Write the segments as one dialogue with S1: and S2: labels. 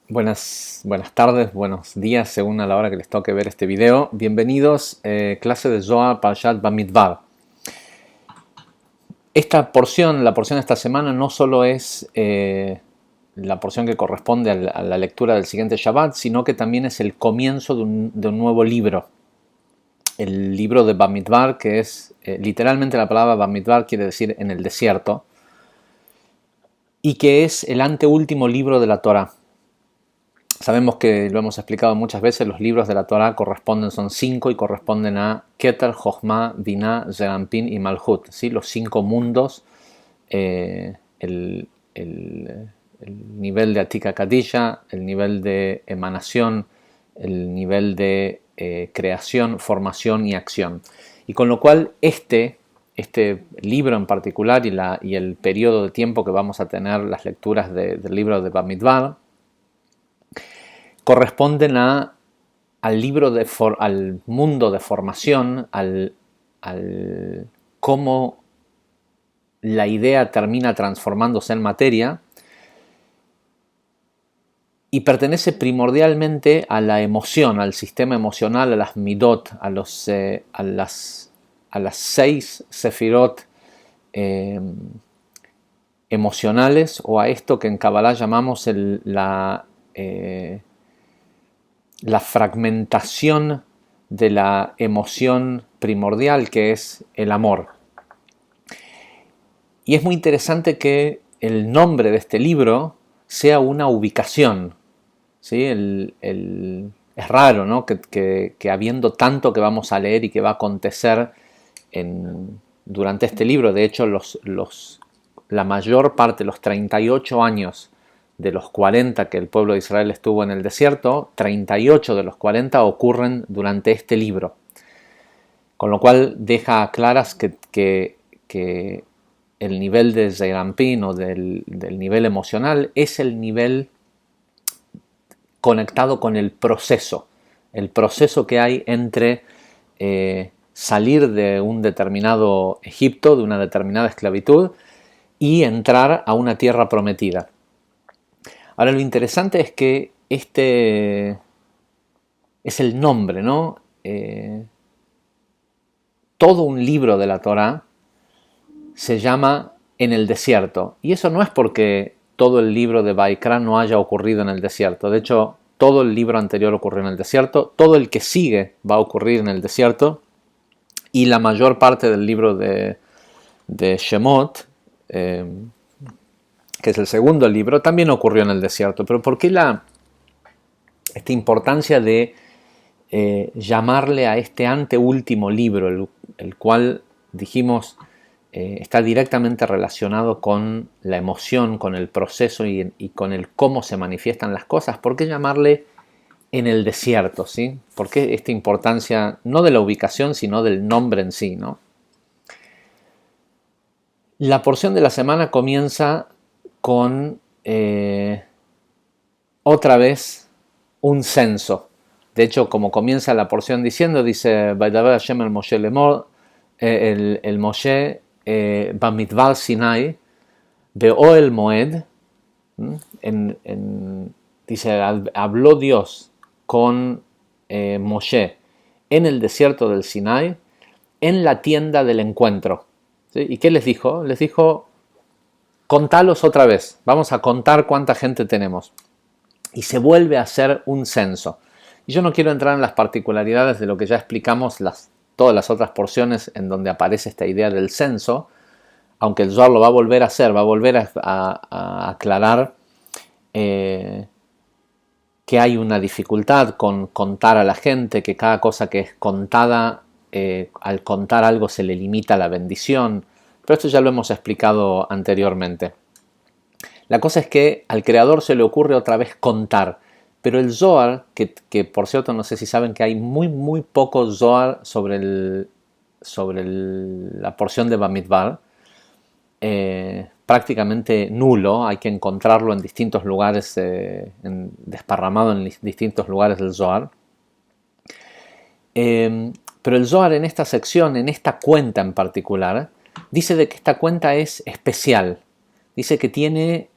S1: Buenas tardes, buenos días, según a la hora que les toque ver este video. Bienvenidos, clase de Zohar Parashat Bamidbar. Esta porción, la porción de esta semana, no solo es la porción que corresponde a la lectura del siguiente Shabbat, sino que también es el comienzo de un nuevo libro. El libro de Bamidbar, que es, literalmente la palabra Bamidbar quiere decir en el desierto, y que es el anteúltimo libro de la Torah. Sabemos que lo hemos explicado muchas veces, los libros de la Torah son 5 y corresponden a Keter, Jochma, Binah, Zeranpin y Malhut, ¿sí? Los 5 mundos, el nivel de Atika Kadisha, el nivel de emanación, el nivel de creación, formación y acción. Y con lo cual este libro en particular y el periodo de tiempo que vamos a tener las lecturas del libro de Bamidbar, corresponden al mundo de formación, al cómo la idea termina transformándose en materia, y pertenece primordialmente a la emoción, al sistema emocional, a las midot, a las 6 sefirot emocionales, o a esto que en Kabbalah llamamos la fragmentación de la emoción primordial, que es el amor. Y es muy interesante que el nombre de este libro sea una ubicación, ¿sí? Es raro, ¿no? que habiendo tanto que vamos a leer y que va a acontecer durante este libro, de hecho la mayor parte, los 38 años de los 40 que el pueblo de Israel estuvo en el desierto, 38 de los 40 ocurren durante este libro. Con lo cual deja claras que el nivel de Zeirampin o del nivel emocional es el nivel conectado con el proceso que hay entre salir de un determinado Egipto, de una determinada esclavitud, y entrar a una tierra prometida. Ahora, lo interesante es que este es el nombre, ¿no? Todo un libro de la Torá se llama En el desierto. Y eso no es porque todo el libro de Baikra no haya ocurrido en el desierto. De hecho, todo el libro anterior ocurrió en el desierto. Todo el que sigue va a ocurrir en el desierto. Y la mayor parte del libro de Shemot, que es el segundo libro, también ocurrió en el desierto. Pero ¿por qué esta importancia de llamarle a este anteúltimo libro, el cual dijimos está directamente relacionado con la emoción, con el proceso y con el cómo se manifiestan las cosas? ¿Por qué llamarle en el desierto? ¿Sí? ¿Por qué esta importancia, no de la ubicación, sino del nombre en sí, ¿no? La porción de la semana comienza con otra vez un censo. De hecho, como comienza la porción diciendo, dice Vaidaber Hashem el Moshe Lemor, el Moshe Bamidbar Sinai, Be'oel Moed, dice, habló Dios con Moshe en el desierto del Sinai, en la tienda del encuentro. ¿Sí? ¿Y qué les dijo? Les dijo, contalos otra vez, vamos a contar cuánta gente tenemos. Y se vuelve a hacer un censo. Y yo no quiero entrar en las particularidades de lo que ya explicamos todas las otras porciones en donde aparece esta idea del censo, aunque el Zohar lo va a volver a hacer, va a volver a aclarar que hay una dificultad con contar a la gente, que cada cosa que es contada, al contar algo se le limita la bendición, pero esto ya lo hemos explicado anteriormente. La cosa es que al creador se le ocurre otra vez contar, pero el Zohar, que por cierto no sé si saben que hay muy poco Zohar sobre la porción de Bamidbar, prácticamente nulo, hay que encontrarlo en distintos lugares, desparramado en distintos lugares del Zohar. Pero el Zohar en esta sección, en esta cuenta en particular, dice de que esta cuenta es especial. Dice que tiene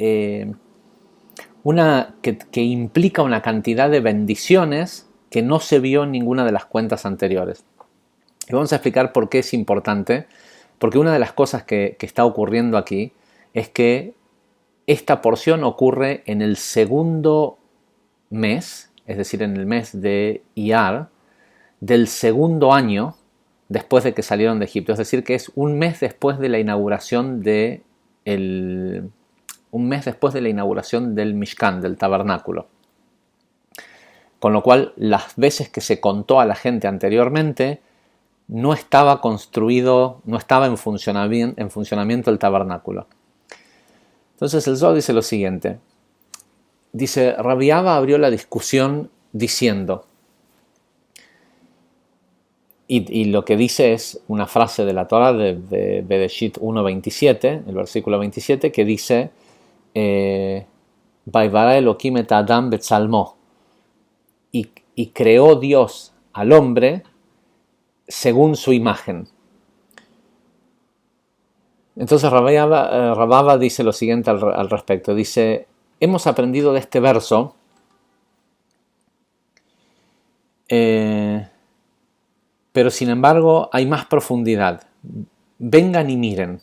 S1: que implica una cantidad de bendiciones que no se vio en ninguna de las cuentas anteriores. Y vamos a explicar por qué es importante, porque una de las cosas que está ocurriendo aquí es que esta porción ocurre en el segundo mes, es decir, en el mes de Iyar, del segundo año después de que salieron de Egipto. Es decir, que es un mes después de la inauguración del Mishkan, del tabernáculo. Con lo cual, las veces que se contó a la gente anteriormente, no estaba construido, no estaba en funcionamiento el tabernáculo. Entonces el Zohar dice lo siguiente. Dice, Rabbi Abba abrió la discusión diciendo, y lo que dice es una frase de la Torah de Bereshit 1.27, el versículo 27, que dice, Vaivara Elohim et Adam betzalmo, y creó Dios al hombre según su imagen. Entonces Rabbi Abba dice lo siguiente al respecto. Dice, hemos aprendido de este verso pero sin embargo hay más profundidad. Vengan y miren.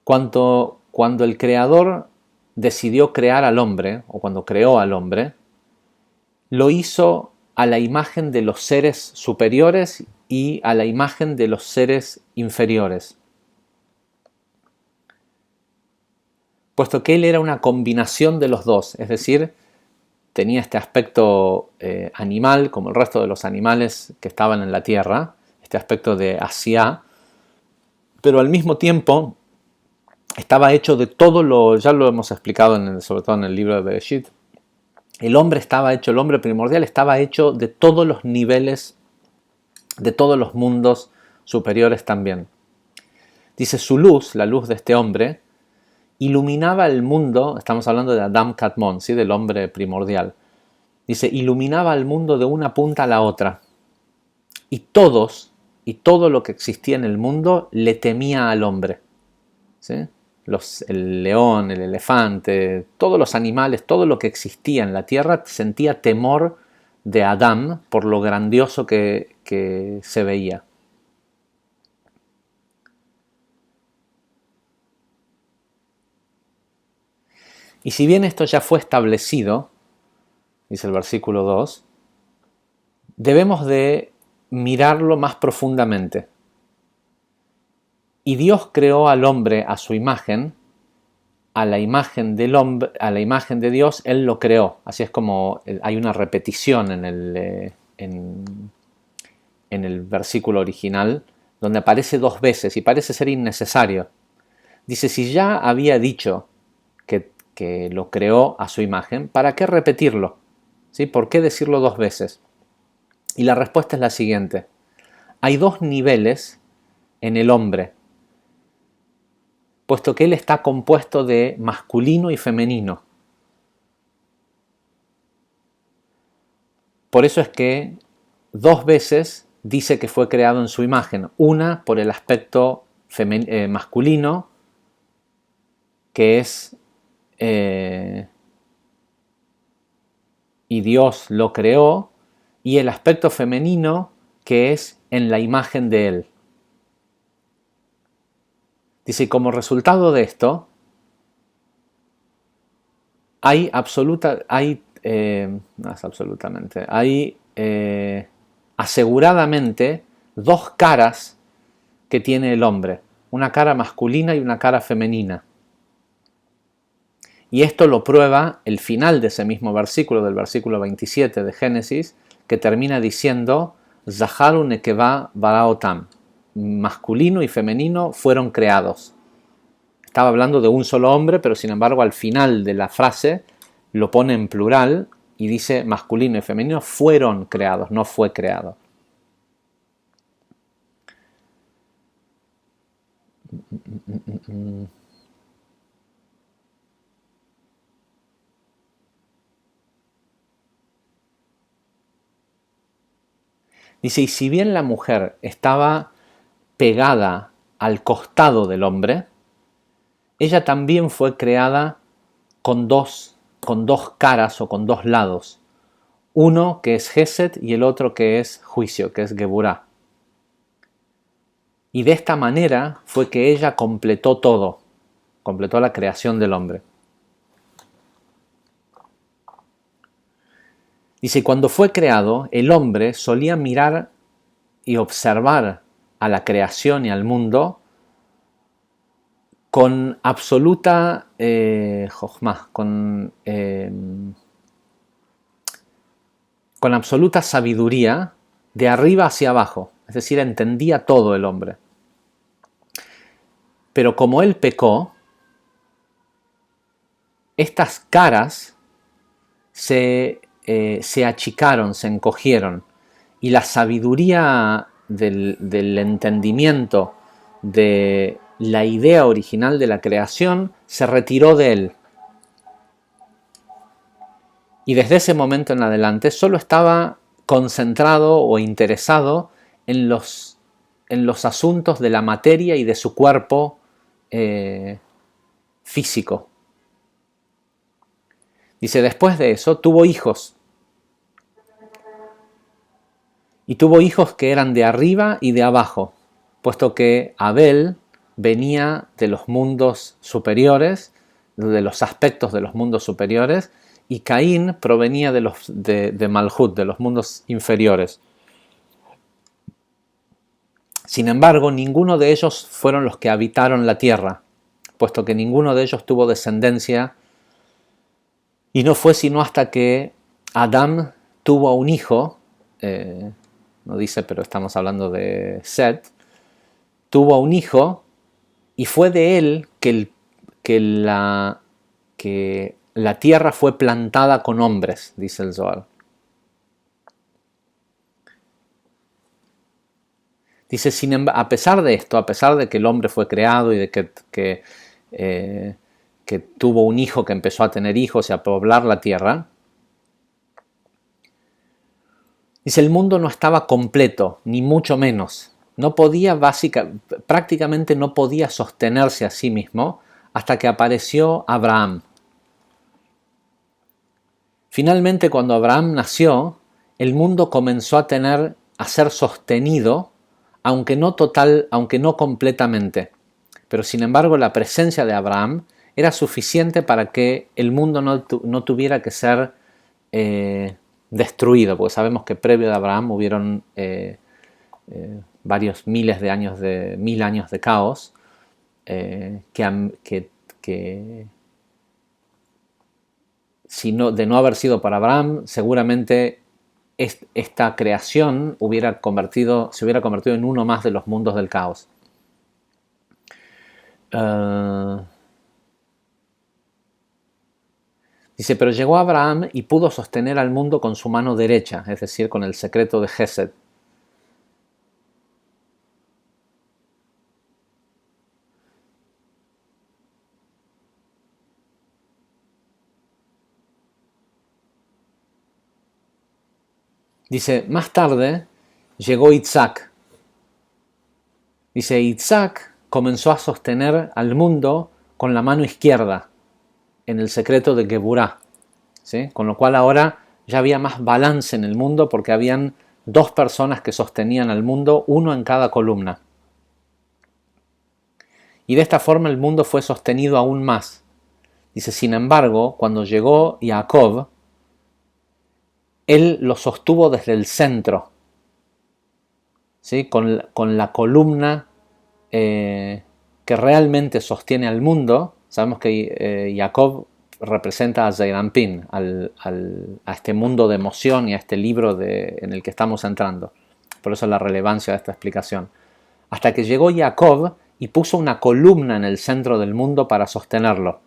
S1: Cuando el Creador decidió crear al hombre, o cuando creó al hombre, lo hizo a la imagen de los seres superiores y a la imagen de los seres inferiores. Puesto que él era una combinación de los dos, es decir, tenía este aspecto animal, como el resto de los animales que estaban en la tierra, este aspecto de Asiá, pero al mismo tiempo estaba hecho de todo lo, ya lo hemos explicado sobre todo en el libro de Bereshit, el hombre primordial estaba hecho de todos los niveles, de todos los mundos superiores también. Dice, su luz, la luz de este hombre, iluminaba el mundo, estamos hablando de Adam Kadmon, ¿sí? Del hombre primordial. Dice, iluminaba el mundo de una punta a la otra. Y todo lo que existía en el mundo le temía al hombre. ¿Sí? El león, el elefante, todos los animales, todo lo que existía en la tierra sentía temor de Adam por lo grandioso que se veía. Y si bien esto ya fue establecido, dice el versículo 2, debemos de mirarlo más profundamente. Y Dios creó al hombre a su imagen, a la imagen del hombre, a la imagen de Dios, Él lo creó. Así es como hay una repetición en el versículo original, donde aparece 2 veces y parece ser innecesario. Dice, si ya había dicho que lo creó a su imagen, ¿para qué repetirlo? ¿Sí? ¿Por qué decirlo 2 veces? Y la respuesta es la siguiente. Hay 2 niveles en el hombre, puesto que él está compuesto de masculino y femenino. Por eso es que 2 veces dice que fue creado en su imagen. Una por el aspecto masculino, que es y Dios lo creó, y el aspecto femenino, que es en la imagen de él. Dice, como resultado de esto, hay aseguradamente 2 caras que tiene el hombre, una cara masculina y una cara femenina. Y esto lo prueba el final de ese mismo versículo, del versículo 27 de Génesis, que termina diciendo, Zaharu nekeva baraotam, masculino y femenino fueron creados. Estaba hablando de un solo hombre, pero sin embargo al final de la frase lo pone en plural y dice masculino y femenino fueron creados, no fue creado. Dice, y si bien la mujer estaba pegada al costado del hombre, ella también fue creada con dos caras o con dos lados. Uno que es Gesed y el otro que es juicio, que es Geburah. Y de esta manera fue que ella completó todo, completó la creación del hombre. Dice, cuando fue creado, el hombre solía mirar y observar a la creación y al mundo con absoluta jochma, con absoluta sabiduría, de arriba hacia abajo. Es decir, entendía todo el hombre. Pero como él pecó, estas caras se achicaron, se encogieron, y la sabiduría del entendimiento de la idea original de la creación se retiró de él. Y desde ese momento en adelante solo estaba concentrado o interesado en los asuntos de la materia y de su cuerpo físico. Dice, después de eso tuvo hijos. Y tuvo hijos que eran de arriba y de abajo, puesto que Abel venía de los mundos superiores, de los aspectos de los mundos superiores, y Caín provenía de Malhut, de los mundos inferiores. Sin embargo, ninguno de ellos fueron los que habitaron la tierra, puesto que ninguno de ellos tuvo descendencia, y no fue sino hasta que Adán tuvo un hijo, no dice, pero estamos hablando de Set, tuvo un hijo, y fue de él que la tierra fue plantada con hombres, dice el Zohar. Dice, a pesar de esto, a pesar de que el hombre fue creado y de que tuvo un hijo que empezó a tener hijos y a poblar la tierra, dice, el mundo no estaba completo, ni mucho menos. No podía, prácticamente no podía sostenerse a sí mismo hasta que apareció Abraham. Finalmente, cuando Abraham nació, el mundo comenzó a ser sostenido, aunque no completamente. Pero sin embargo, la presencia de Abraham era suficiente para que el mundo no tuviera que ser destruido, porque sabemos que previo a Abraham hubieron varios miles de años mil años de caos que de no haber sido para Abraham, seguramente esta creación se hubiera convertido en uno más de los mundos del caos. Dice, pero llegó Abraham y pudo sostener al mundo con su mano derecha, es decir, con el secreto de Gesed. Dice, más tarde llegó Isaac. Dice, Isaac comenzó a sostener al mundo con la mano izquierda, en el secreto de Geburah, ¿sí? Con lo cual ahora ya había más balance en el mundo porque habían dos personas que sostenían al mundo, uno en cada columna. Y de esta forma el mundo fue sostenido aún más. Dice, sin embargo, cuando llegó Jacob, él lo sostuvo desde el centro, ¿sí? Con la columna que realmente sostiene al mundo. Sabemos que Jacob representa a Zeirampin, a este mundo de emoción y a este libro en el que estamos entrando. Por eso la relevancia de esta explicación. Hasta que llegó Jacob y puso una columna en el centro del mundo para sostenerlo.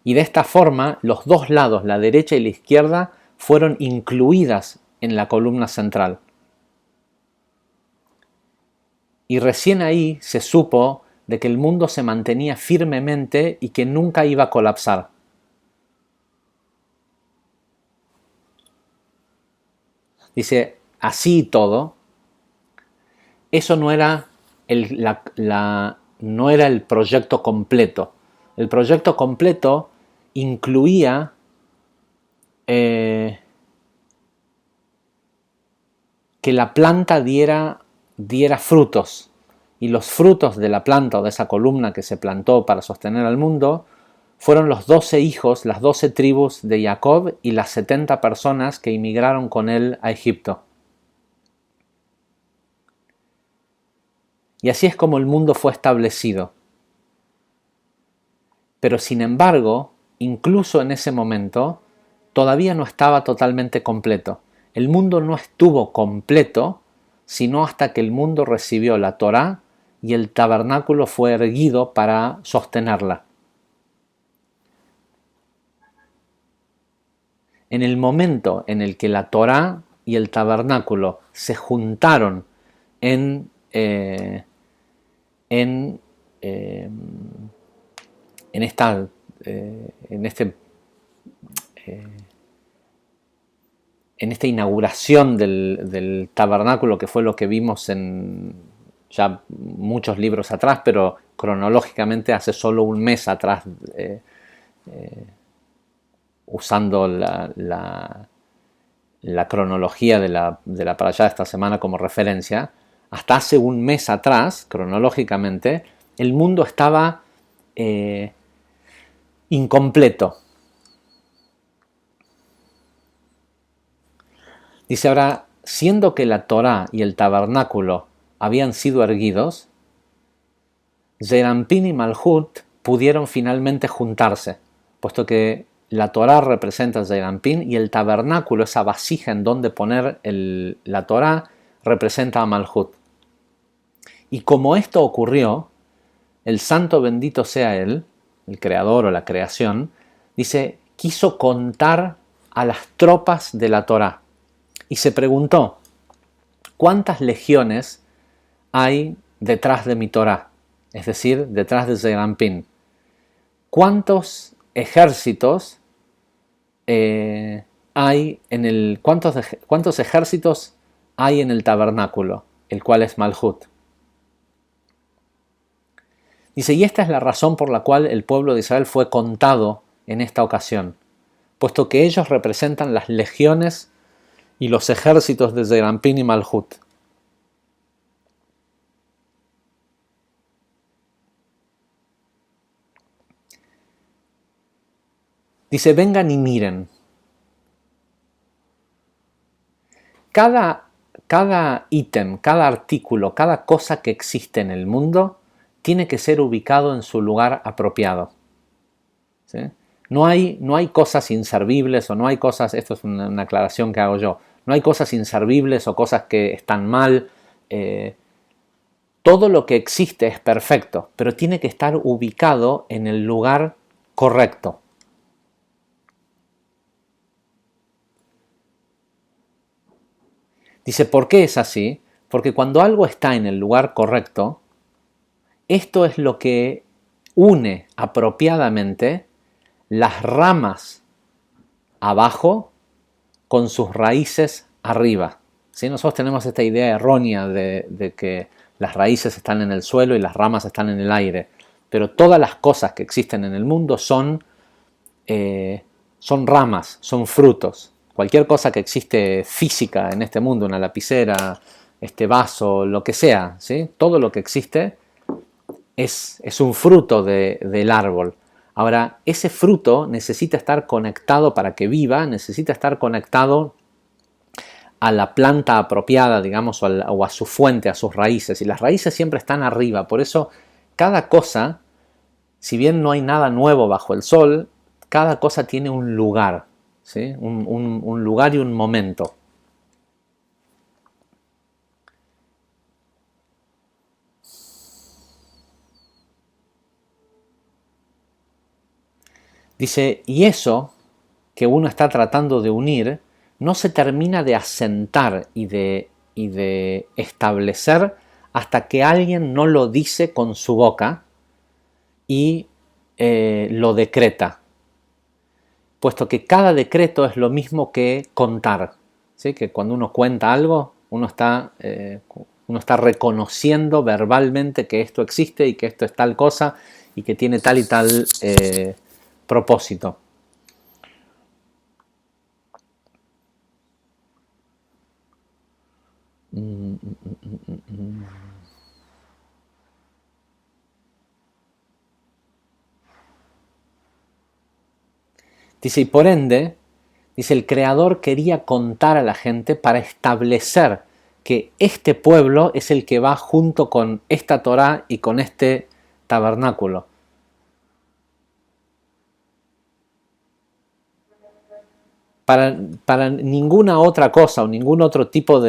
S1: Y de esta forma, los dos lados, la derecha y la izquierda, fueron incluidas en la columna central. Y recién ahí se supo de que el mundo se mantenía firmemente y que nunca iba a colapsar. Dice, así y todo, eso no era el proyecto completo. El proyecto completo incluía que la planta diera frutos, y los frutos de la planta o de esa columna que se plantó para sostener al mundo fueron los 12 hijos, las 12 tribus de Jacob y las 70 personas que emigraron con él a Egipto. Y así es como el mundo fue establecido. Pero sin embargo, incluso en ese momento, todavía no estaba totalmente completo. El mundo no estuvo completo sino hasta que el mundo recibió la Torá y el tabernáculo fue erguido para sostenerla. En el momento en el que la Torá y el tabernáculo se juntaron en esta inauguración del tabernáculo, que fue lo que vimos en ya muchos libros atrás, pero cronológicamente hace solo un mes atrás, usando la cronología de la parashá de esta semana como referencia, hasta hace un mes atrás, cronológicamente, el mundo estaba incompleto. Dice ahora, siendo que la Torá y el tabernáculo habían sido erguidos, Zeir Anpin y Malhut pudieron finalmente juntarse, puesto que la Torá representa a Zeir Anpin y el tabernáculo, esa vasija en donde poner la Torá, representa a Malhut. Y como esto ocurrió, el santo bendito sea él, el creador o la creación, dice, quiso contar a las tropas de la Torá. Y se preguntó, ¿cuántas legiones hay detrás de mi Torá? Es decir, detrás de Zeir Anpin. ¿Cuántos ejércitos cuántos ejércitos hay en el tabernáculo, el cual es Malhut? Dice, y esta es la razón por la cual el pueblo de Israel fue contado en esta ocasión, puesto que ellos representan las legiones y los ejércitos de Zeir Anpin y Malhut. Dice, vengan y miren. Cada ítem, cada artículo, cada cosa que existe en el mundo tiene que ser ubicado en su lugar apropiado. ¿Sí? No hay cosas inservibles o no hay cosas, esto es una aclaración que hago yo, no hay cosas inservibles o cosas que están mal. Todo lo que existe es perfecto, pero tiene que estar ubicado en el lugar correcto. Dice, ¿por qué es así? Porque cuando algo está en el lugar correcto, esto es lo que une apropiadamente las ramas abajo con sus raíces arriba. ¿Sí? Nosotros tenemos esta idea errónea de que las raíces están en el suelo y las ramas están en el aire, pero todas las cosas que existen en el mundo son ramas, son frutos. Cualquier cosa que existe física en este mundo, una lapicera, este vaso, lo que sea, ¿sí? Todo lo que existe es un fruto del árbol. Ahora, ese fruto necesita estar conectado para que viva, necesita estar conectado a la planta apropiada, digamos, o a su fuente, a sus raíces. Y las raíces siempre están arriba. Por eso, cada cosa, si bien no hay nada nuevo bajo el sol, cada cosa tiene un lugar, ¿sí? Un lugar y un momento. Dice, y eso que uno está tratando de unir no se termina de asentar y de establecer hasta que alguien no lo dice con su boca y lo decreta, puesto que cada decreto es lo mismo que contar, ¿sí? Que cuando uno cuenta algo, uno está reconociendo verbalmente que esto existe y que esto es tal cosa, y que tiene tal y tal propósito. Dice, y por ende, dice, el Creador quería contar a la gente para establecer que este pueblo es el que va junto con esta Torá y con este tabernáculo. Para ninguna otra cosa o ningún otro tipo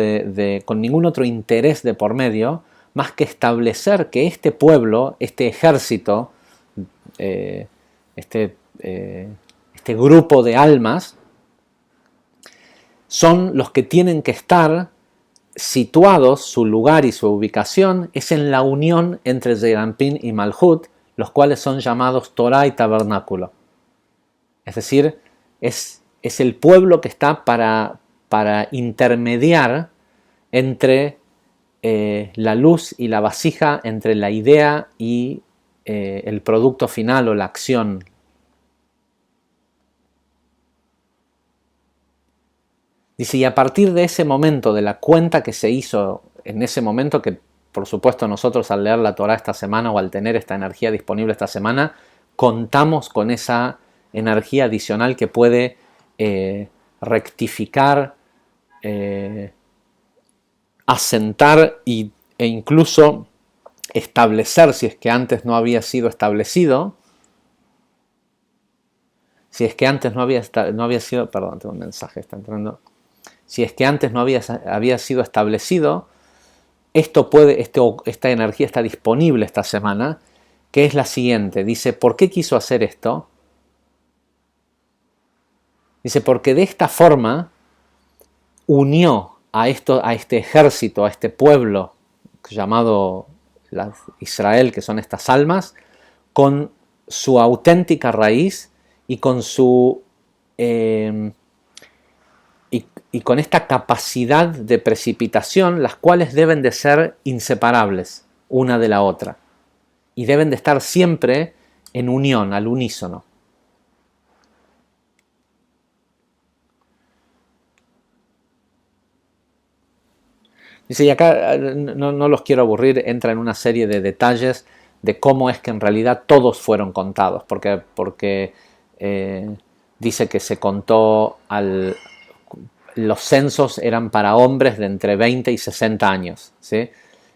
S1: con ningún otro interés de por medio, más que establecer que este pueblo, este ejército, eh, este, eh, este grupo de almas, son los que tienen que estar situados, su lugar y su ubicación es en la unión entre Zeranpin y Malhut, los cuales son llamados Torah y tabernáculo. Es decir, es el pueblo que está para intermediar entre la luz y la vasija, entre la idea y el producto final o la acción. Dice, y a partir de ese momento, de la cuenta que se hizo en ese momento, que por supuesto nosotros al leer la Torah esta semana o al tener esta energía disponible esta semana, contamos con esa energía adicional que puede rectificar, asentar e incluso establecer, si es que antes no había sido establecido, si es que antes no había sido, perdón, tengo un mensaje, está entrando. Si es que antes no había sido establecido, esta energía está disponible esta semana, que es la siguiente. Dice, ¿por qué quiso hacer esto? Dice, porque de esta forma unió a este ejército, a este pueblo llamado Israel, que son estas almas, con su auténtica raíz y con su y con esta capacidad de precipitación, las cuales deben de ser inseparables una de la otra y deben de estar siempre en unión, al unísono. Dice, y acá no los quiero aburrir, entra en una serie de detalles de cómo es que en realidad todos fueron contados, porque dice que se contó los censos eran para hombres de entre 20 y 60 años, ¿sí?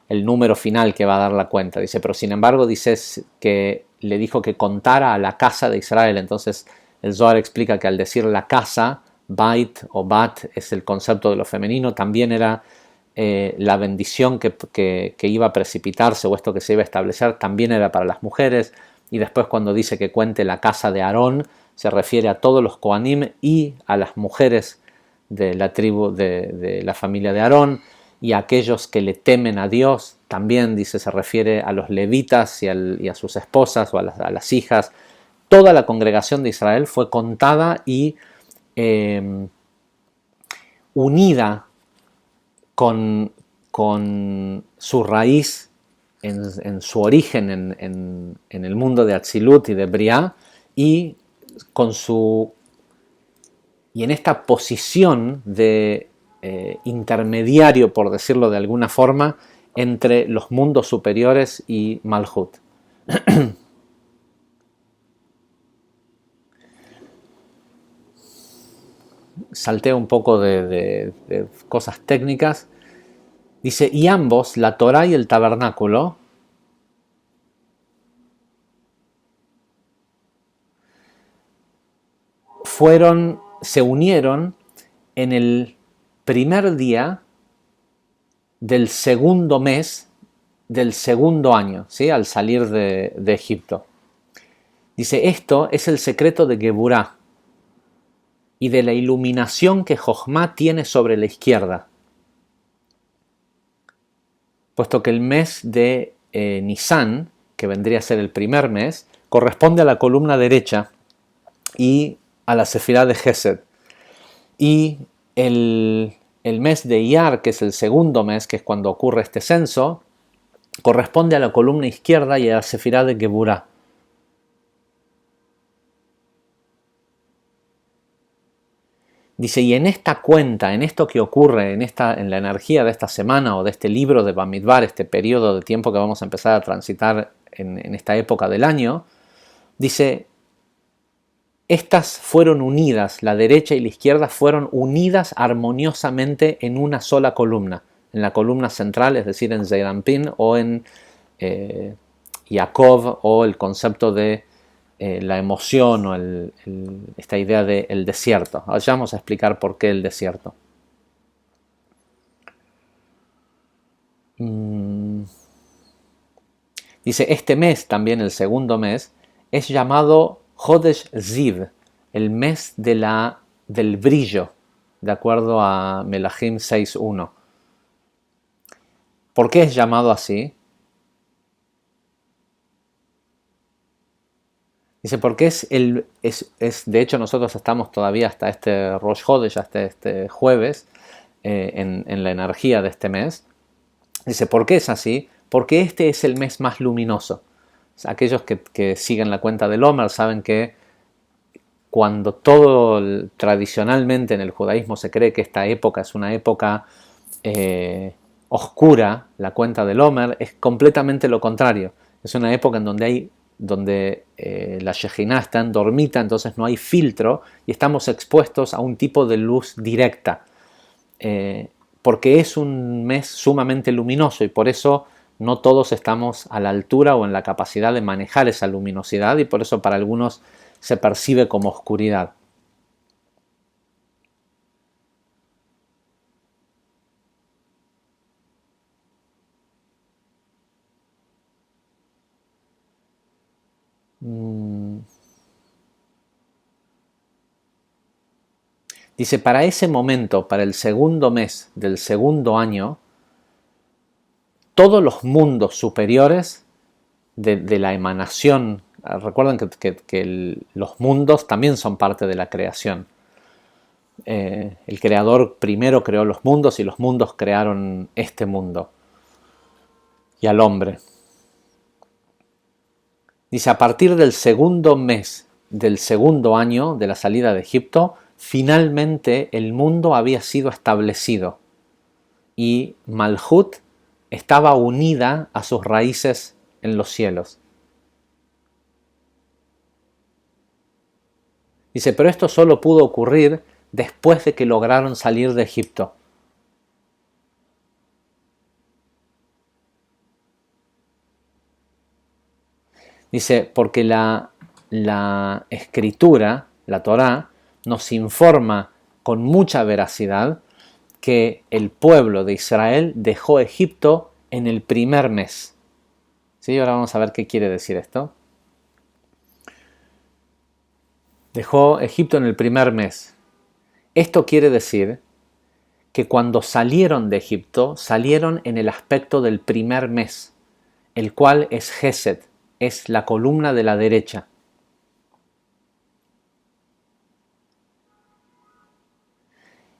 S1: El número final que va a dar la cuenta. Dice, pero sin embargo dice que le dijo que contara a la casa de Israel. Entonces el Zohar explica que al decir la casa, Bait o Bat es el concepto de lo femenino, también era la bendición que iba a precipitarse o esto que se iba a establecer, también era para las mujeres. Y después cuando dice que cuente la casa de Aarón, se refiere a todos los Kohanim y a las mujeres de la tribu de la familia de Aarón y a aquellos que le temen a Dios, también dice, se refiere a los levitas y a sus esposas o a las hijas. Toda la congregación de Israel fue contada y unida con su raíz en su origen en el mundo de Atzilut y de Briah y en esta posición de intermediario, por decirlo de alguna forma, entre los mundos superiores y Malhut. Salteo un poco de cosas técnicas. Dice, y ambos, la Torá y el tabernáculo, se unieron en el primer día del segundo mes del segundo año, ¿sí? Al salir de Egipto. Dice, esto es el secreto de Geburá y de la iluminación que Jochma tiene sobre la izquierda, puesto que el mes de Nisan, que vendría a ser el primer mes, corresponde a la columna derecha y a la sefirá de Gesed. Y el mes de Iyar, que es el segundo mes, que es cuando ocurre este censo, corresponde a la columna izquierda y a la sefirá de Geburá. Dice, y en esta cuenta, en esto que ocurre, en la energía de esta semana o de este libro de Bamidbar, este periodo de tiempo que vamos a empezar a transitar en esta época del año, dice, estas fueron unidas, la derecha y la izquierda fueron unidas armoniosamente en una sola columna, en la columna central, es decir, en Zeir Anpin o en Yaakov, o el concepto de la emoción o esta idea del desierto. Ahora ya vamos a explicar por qué el desierto. Dice, este mes, también el segundo mes, es llamado Chodesh Ziv, el mes del brillo, de acuerdo a Melahim 6.1. ¿Por qué es llamado así? Dice, porque de hecho nosotros estamos todavía hasta este Rosh Chodesh, hasta este jueves, en la energía de este mes. Dice, ¿por qué es así? Porque este es el mes más luminoso. O sea, aquellos que siguen la cuenta del Omer saben que cuando tradicionalmente en el judaísmo se cree que esta época es una época oscura, la cuenta del Omer, es completamente lo contrario. Es una época en donde la Shejinah está en dormita, entonces no hay filtro y estamos expuestos a un tipo de luz directa. Porque es un mes sumamente luminoso y por eso no todos estamos a la altura o en la capacidad de manejar esa luminosidad y por eso para algunos se percibe como oscuridad. Dice, para ese momento, para el segundo mes del segundo año, todos los mundos superiores de la emanación, recuerden que los mundos también son parte de la creación. El creador primero creó los mundos y los mundos crearon este mundo y al hombre. Dice, a partir del segundo mes del segundo año de la salida de Egipto, finalmente el mundo había sido establecido y Malhut estaba unida a sus raíces en los cielos. Dice, pero esto solo pudo ocurrir después de que lograron salir de Egipto. Dice, porque la escritura, la Torá, nos informa con mucha veracidad que el pueblo de Israel dejó Egipto en el primer mes. ¿Sí? Ahora vamos a ver qué quiere decir esto. Dejó Egipto en el primer mes. Esto quiere decir que cuando salieron de Egipto, salieron en el aspecto del primer mes, el cual es Gesed, es la columna de la derecha.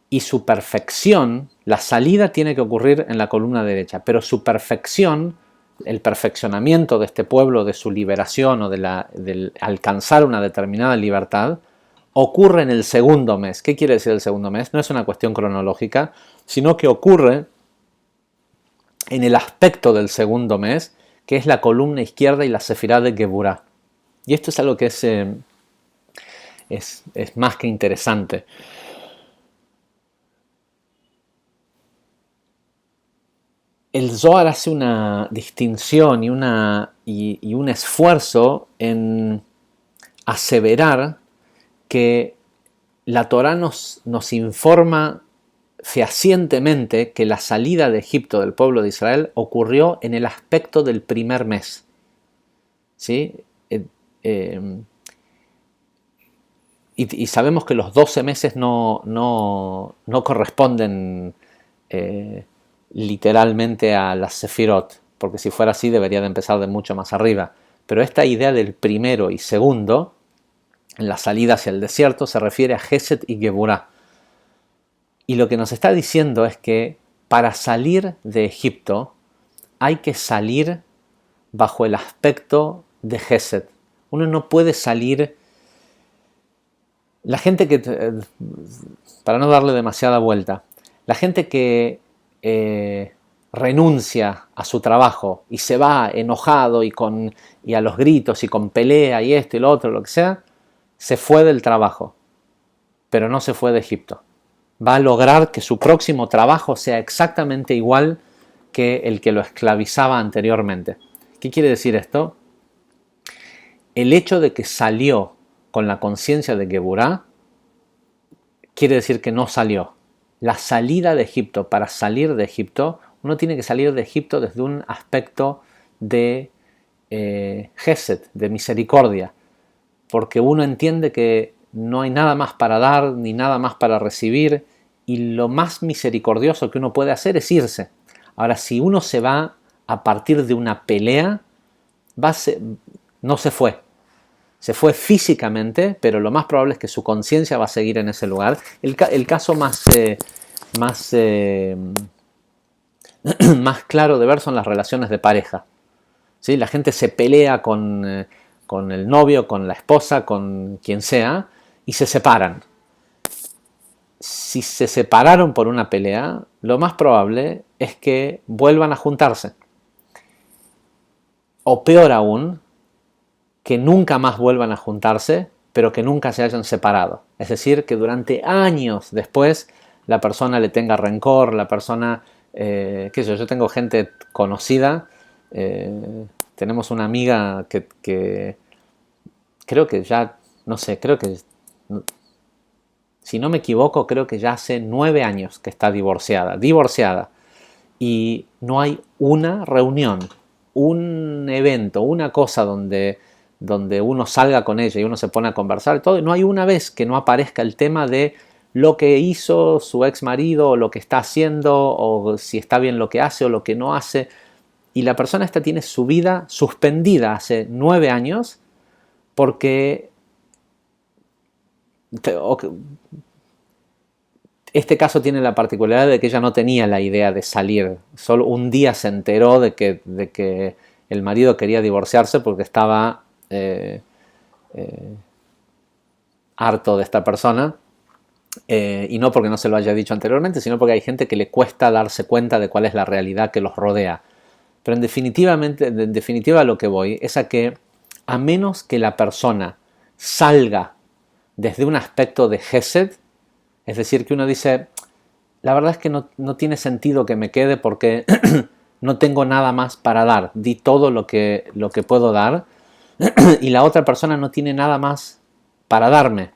S1: Y su perfección, la salida tiene que ocurrir en la columna derecha, pero su perfección, el perfeccionamiento de este pueblo, de su liberación o del alcanzar una determinada libertad, ocurre en el segundo mes. ¿Qué quiere decir el segundo mes? No es una cuestión cronológica, sino que ocurre en el aspecto del segundo mes, que es la columna izquierda y la sefirá de Geburah. Y esto es algo que es más que interesante. El Zohar hace una distinción y un esfuerzo en aseverar que la Torá nos informa fehacientemente que la salida de Egipto del pueblo de Israel ocurrió en el aspecto del primer mes. ¿Sí? Y sabemos que los 12 meses no corresponden literalmente a las sefirot, porque si fuera así debería de empezar de mucho más arriba. Pero esta idea del primero y segundo, en la salida hacia el desierto, se refiere a Gesed y Geburah. Y lo que nos está diciendo es que para salir de Egipto hay que salir bajo el aspecto de Gesed. Uno no puede salir La gente que, para no darle demasiada vuelta, la gente que renuncia a su trabajo y se va enojado y a los gritos y con pelea y esto y lo otro, lo que sea, se fue del trabajo, pero no se fue de Egipto. Va a lograr que su próximo trabajo sea exactamente igual que el que lo esclavizaba anteriormente. ¿Qué quiere decir esto? El hecho de que salió con la conciencia de Geburá quiere decir que no salió. La salida de Egipto, para salir de Egipto, uno tiene que salir de Egipto desde un aspecto de Gesed, de misericordia, porque uno entiende que no hay nada más para dar ni nada más para recibir, y lo más misericordioso que uno puede hacer es irse. Ahora, si uno se va a partir de una pelea, no se fue. Se fue físicamente, pero lo más probable es que su conciencia va a seguir en ese lugar. El caso más claro de ver son las relaciones de pareja. ¿Sí? La gente se pelea con el novio, con la esposa, con quien sea, y se separan. Si se separaron por una pelea, lo más probable es que vuelvan a juntarse. O peor aún, que nunca más vuelvan a juntarse, pero que nunca se hayan separado. Es decir, que durante años después la persona le tenga rencor, la persona, qué sé yo tengo gente conocida, tenemos una amiga que creo que ya, no sé, creo que, si no me equivoco, creo que ya hace 9 años que está divorciada, y no hay una reunión, un evento, una cosa donde uno salga con ella y uno se pone a conversar, todo, no hay una vez que no aparezca el tema de lo que hizo su ex marido, o lo que está haciendo, o si está bien lo que hace o lo que no hace. Y la persona esta tiene su vida suspendida hace 9 años porque este caso tiene la particularidad de que ella no tenía la idea de salir. Solo un día se enteró de que el marido quería divorciarse porque estaba harto de esta persona, y no porque no se lo haya dicho anteriormente, sino porque hay gente que le cuesta darse cuenta de cuál es la realidad que los rodea. Pero en definitiva lo que voy es a que, a menos que la persona salga desde un aspecto de Gesed, es decir, que uno dice, la verdad es que no tiene sentido que me quede porque no tengo nada más para dar, di todo lo que puedo dar, y la otra persona no tiene nada más para darme,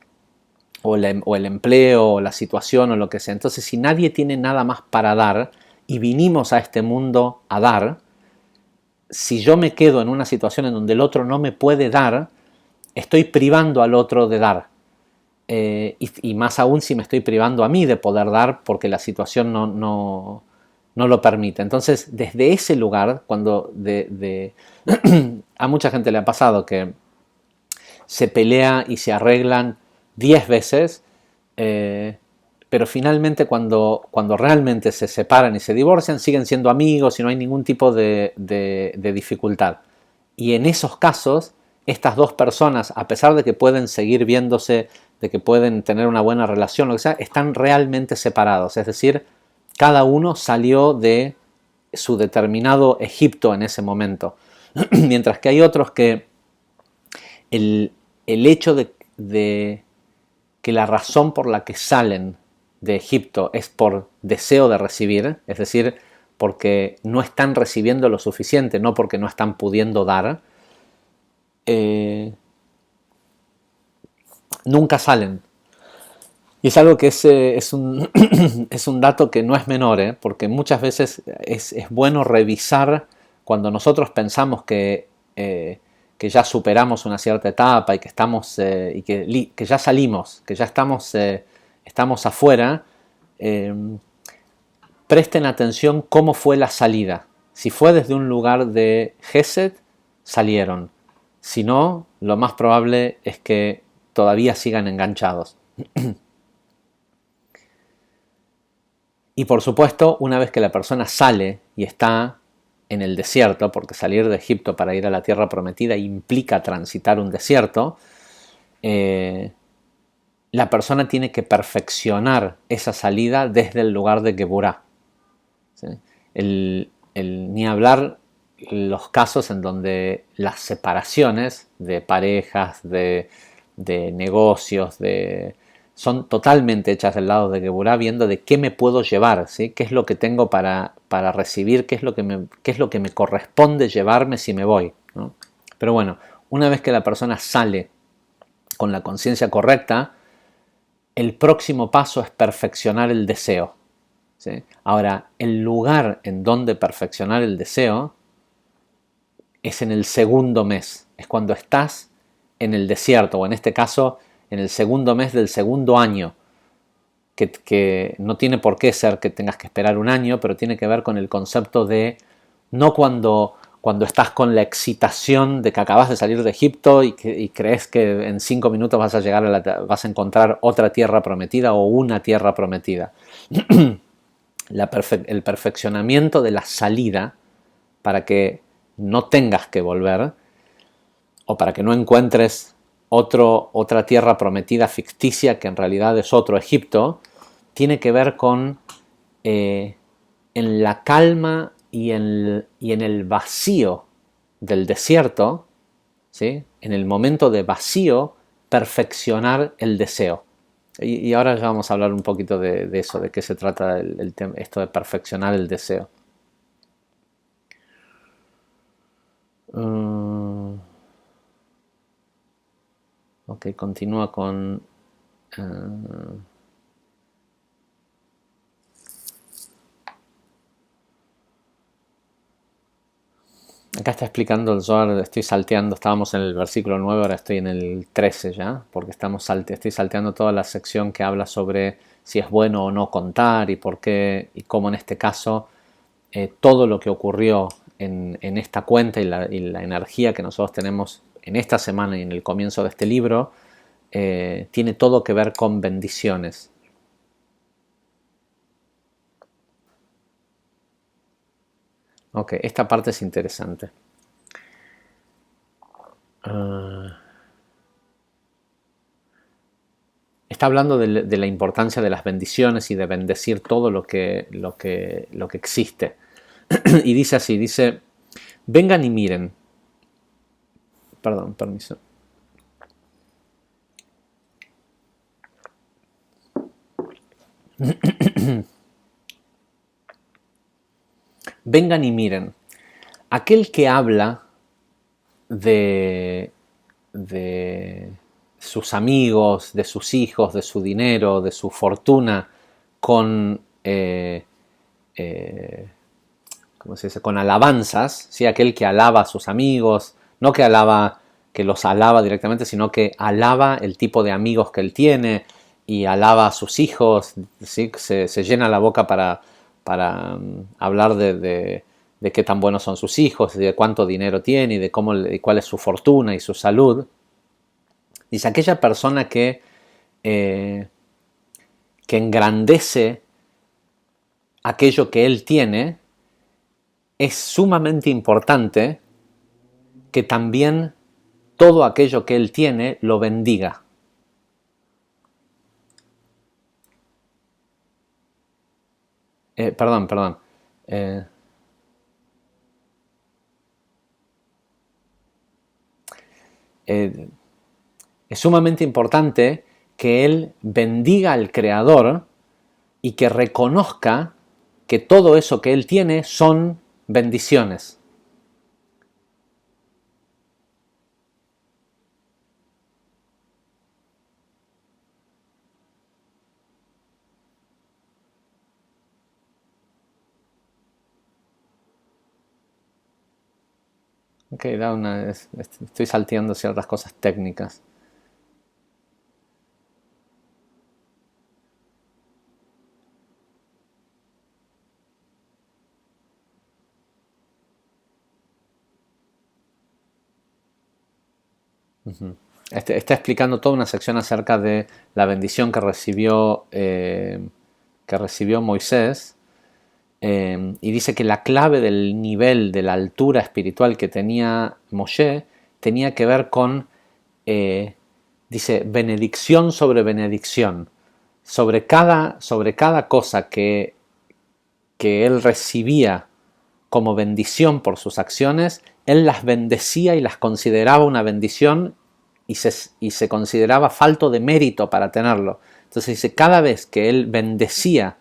S1: o el empleo, o la situación, o lo que sea. Entonces, si nadie tiene nada más para dar, y vinimos a este mundo a dar, si yo me quedo en una situación en donde el otro no me puede dar, estoy privando al otro de dar. Y más aún si me estoy privando a mí de poder dar porque la situación no lo permite. Entonces, desde ese lugar, cuando a mucha gente le ha pasado que se pelea y se arreglan 10 veces, pero finalmente cuando realmente se separan y se divorcian, siguen siendo amigos y no hay ningún tipo de dificultad. Y en esos casos, estas dos personas, a pesar de que pueden seguir viéndose, de que pueden tener una buena relación, lo que sea, están realmente separados. Es decir, cada uno salió de su determinado Egipto en ese momento. Mientras que hay otros que el hecho de que la razón por la que salen de Egipto es por deseo de recibir, es decir, porque no están recibiendo lo suficiente, no porque no están pudiendo dar, nunca salen. Y es algo que es un dato que no es menor, porque muchas veces es bueno revisar cuando nosotros pensamos que ya superamos una cierta etapa y que estamos y que ya salimos, que ya estamos afuera. Presten atención cómo fue la salida. Si fue desde un lugar de Gesed, salieron. Si no, lo más probable es que todavía sigan enganchados. Y por supuesto, una vez que la persona sale y está en el desierto, porque salir de Egipto para ir a la tierra prometida implica transitar un desierto, la persona tiene que perfeccionar esa salida desde el lugar de Geburah. ¿Sí? Ni hablar los casos en donde las separaciones de parejas, de negocios, son totalmente hechas del lado de Geburah, viendo de qué me puedo llevar, ¿sí? Qué es lo que tengo para recibir, qué es lo que me corresponde llevarme si me voy, ¿no? Pero bueno, una vez que la persona sale con la conciencia correcta, el próximo paso es perfeccionar el deseo. ¿Sí? Ahora, el lugar en donde perfeccionar el deseo es en el segundo mes, es cuando estás en el desierto, o en este caso, en el segundo mes del segundo año, que no tiene por qué ser que tengas que esperar un año, pero tiene que ver con el concepto de no cuando estás con la excitación de que acabas de salir de Egipto y crees que en 5 minutos vas a llegar vas a encontrar otra tierra prometida o una tierra prometida. El perfeccionamiento de la salida para que no tengas que volver o para que no encuentres otra tierra prometida ficticia que en realidad es otro Egipto, tiene que ver con en la calma y en el vacío del desierto, ¿sí? En el momento de vacío, perfeccionar el deseo. Y ahora ya vamos a hablar un poquito de eso, de qué se trata esto de perfeccionar el deseo. Ok, continúa con... acá está explicando el Zohar, estoy salteando, estábamos en el versículo 9, ahora estoy en el 13 ya, porque estoy salteando toda la sección que habla sobre si es bueno o no contar y por qué, y cómo en este caso todo lo que ocurrió en esta cuenta y la energía que nosotros tenemos en esta semana y en el comienzo de este libro, tiene todo que ver con bendiciones. Ok, esta parte es interesante. Está hablando de la importancia de las bendiciones y de bendecir todo lo que existe. Y dice así, dice, vengan y miren. Perdón, permiso. Vengan y miren. Aquel que habla de sus amigos, de sus hijos, de su dinero, de su fortuna, con, ¿cómo se dice? Con alabanzas, ¿sí? Aquel que alaba a sus amigos, no que los alaba directamente, sino que alaba el tipo de amigos que él tiene y alaba a sus hijos, ¿sí? Se llena la boca para hablar de qué tan buenos son sus hijos, de cuánto dinero tiene y de cuál es su fortuna y su salud. Dice, aquella persona que engrandece aquello que él tiene, es sumamente importante que también todo aquello que él tiene lo bendiga. Perdón. Es sumamente importante que él bendiga al Creador y que reconozca que todo eso que él tiene son bendiciones. Ok, estoy salteando ciertas cosas técnicas. Está explicando toda una sección acerca de la bendición que recibió Moisés, y dice que la clave del nivel, de la altura espiritual que tenía Moshe, tenía que ver con dice benedicción sobre benedicción, sobre cada cosa que él recibía como bendición por sus acciones, él las bendecía y las consideraba una bendición y se consideraba falto de mérito para tenerlo. Entonces dice, cada vez que él bendecía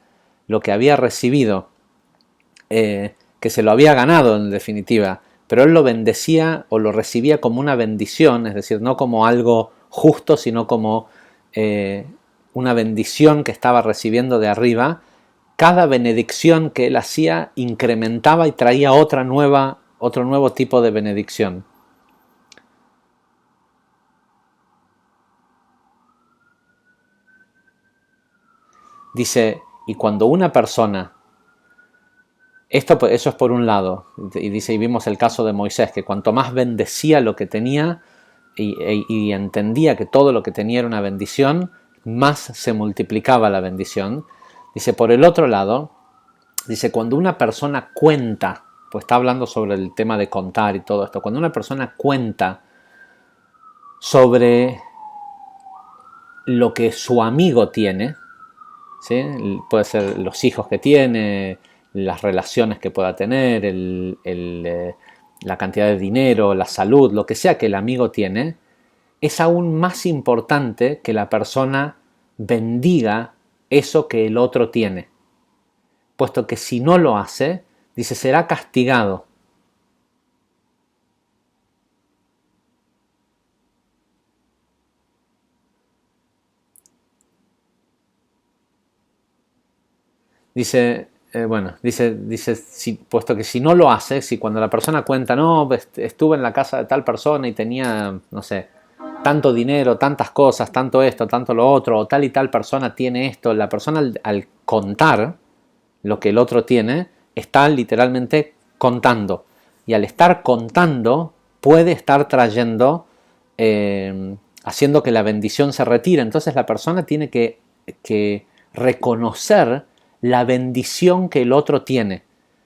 S1: lo que había recibido, que se lo había ganado en definitiva, pero él lo bendecía o lo recibía como una bendición, es decir, no como algo justo, sino como una bendición que estaba recibiendo de arriba. Cada benedicción que él hacía incrementaba y traía otro nuevo tipo de benedicción. Dice, y cuando una persona, eso es por un lado, y dice, y vimos el caso de Moisés, que cuanto más bendecía lo que tenía y entendía que todo lo que tenía era una bendición, más se multiplicaba la bendición. Dice, por el otro lado, dice, cuando una persona cuenta, pues está hablando sobre el tema de contar y todo esto, cuando una persona cuenta sobre lo que su amigo tiene, ¿sí? Puede ser los hijos que tiene, las relaciones que pueda tener, la cantidad de dinero, la salud, lo que sea que el amigo tiene, es aún más importante que la persona bendiga eso que el otro tiene, puesto que si no lo hace, dice, será castigado. Dice, puesto que si no lo hace, si cuando la persona cuenta, no, estuve en la casa de tal persona y tenía, no sé, tanto dinero, tantas cosas, tanto esto, tanto lo otro, o tal y tal persona tiene esto, la persona al contar lo que el otro tiene, está literalmente contando. Y al estar contando, puede estar trayendo, haciendo que la bendición se retire. Entonces la persona tiene que reconocer la bendición que el otro tiene.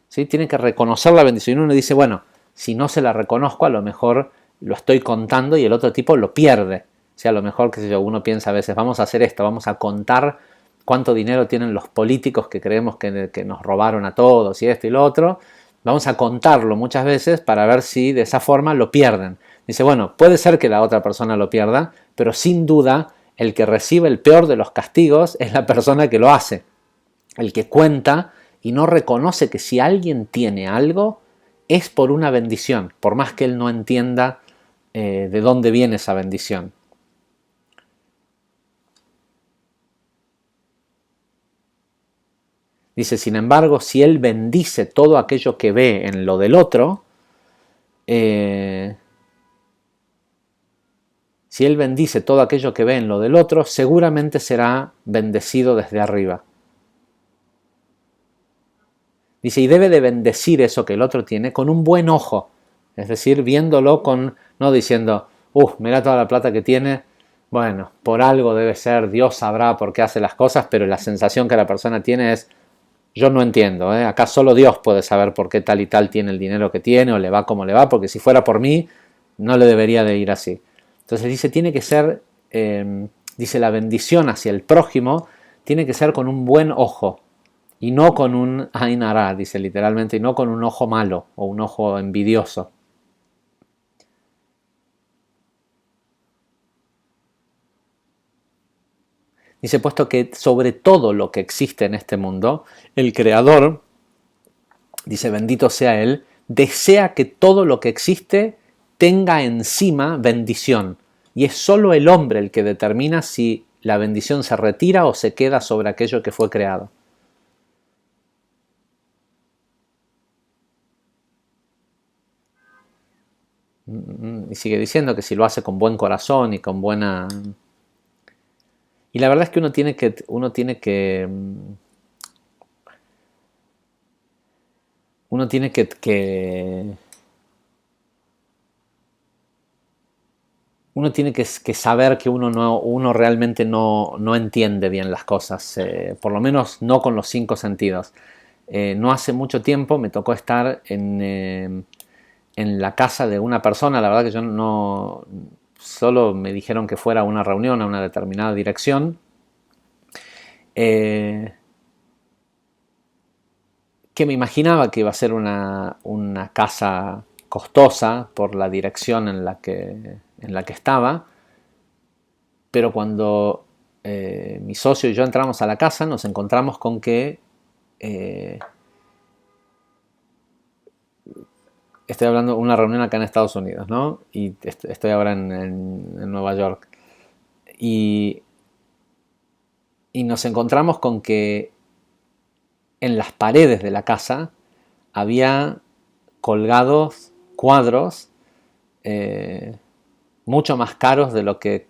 S1: ¿Sí? Tiene que reconocer la bendición. Y uno dice, bueno, si no se la reconozco, a lo mejor lo estoy contando y el otro tipo lo pierde. O sea, a lo mejor, qué sé yo, uno piensa a veces, vamos a hacer esto, vamos a contar cuánto dinero tienen los políticos que creemos que nos robaron a todos y esto y lo otro. Vamos a contarlo muchas veces para ver si de esa forma lo pierden. Dice, bueno, puede ser que la otra persona lo pierda, pero sin duda el que recibe el peor de los castigos es la persona que lo hace. El que cuenta y no reconoce que si alguien tiene algo es por una bendición, por más que él no entienda de dónde viene esa bendición. Dice, sin embargo, si él bendice todo aquello que ve en lo del otro, si él bendice todo aquello que ve en lo del otro, seguramente será bendecido desde arriba. Dice, y debe de bendecir eso que el otro tiene con un buen ojo, es decir, viéndolo con, no diciendo, mira toda la plata que tiene, bueno, por algo debe ser, Dios sabrá por qué hace las cosas, pero la sensación que la persona tiene es, yo no entiendo, acá solo Dios puede saber por qué tal y tal tiene el dinero que tiene o le va como le va, porque si fuera por mí no le debería de ir así. Entonces dice, tiene que ser, dice, la bendición hacia el prójimo tiene que ser con un buen ojo y no con un ain hara, dice literalmente, y no con un ojo malo o un ojo envidioso. Dice, puesto que sobre todo lo que existe en este mundo, el Creador, dice, bendito sea Él, desea que todo lo que existe tenga encima bendición. Y es solo el hombre el que determina si la bendición se retira o se queda sobre aquello que fue creado. Y sigue diciendo que si lo hace con buen corazón y con buena... Y la verdad es que uno tiene que uno tiene que saber que uno realmente no entiende bien las cosas, por lo menos no con los 5 sentidos. No hace mucho tiempo me tocó estar en la casa de una persona, la verdad que yo no solo me dijeron que fuera a una reunión a una determinada dirección, que me imaginaba que iba a ser una casa costosa por la dirección en la que estaba, pero cuando mi socio y yo entramos a la casa nos encontramos con que estoy hablando de una reunión acá en Estados Unidos, ¿no? Y estoy ahora en Nueva York. Y nos encontramos con que en las paredes de la casa había colgados cuadros mucho más caros de lo que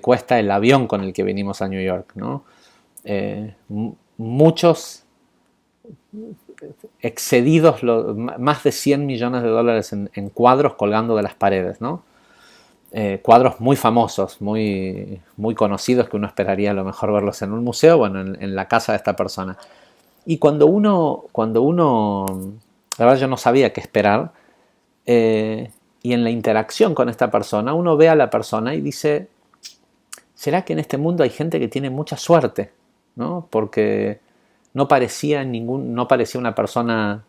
S1: cuesta el avión con el que vinimos a New York, ¿no? Muchos excedidos más de 100 millones de dólares en cuadros colgando de las paredes, ¿no? Cuadros muy famosos, muy conocidos, que uno esperaría a lo mejor verlos en un museo, bueno, en la casa de esta persona. Y cuando uno, la verdad yo no sabía qué esperar, y en la interacción con esta persona, uno ve a la persona y dice, ¿será que en este mundo hay gente que tiene mucha suerte? ¿No? Porque no parecía una persona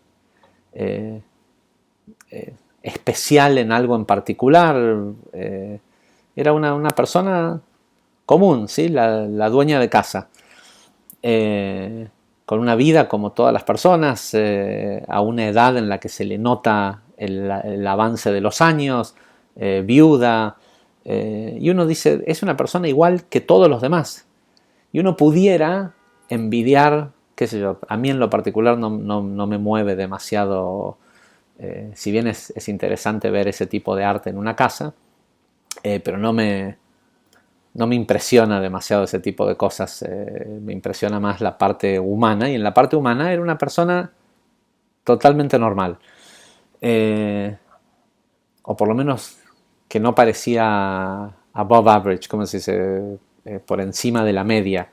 S1: especial en algo en particular. Era una persona común, ¿sí? La dueña de casa. Con una vida como todas las personas, a una edad en la que se le nota el avance de los años, viuda, y uno dice, es una persona igual que todos los demás. Y uno pudiera envidiar, qué sé yo, a mí en lo particular no me mueve demasiado, si bien es interesante ver ese tipo de arte en una casa, pero no me impresiona demasiado ese tipo de cosas, me impresiona más la parte humana, y en la parte humana era una persona totalmente normal, o por lo menos que no parecía above average, como se dice, por encima de la media.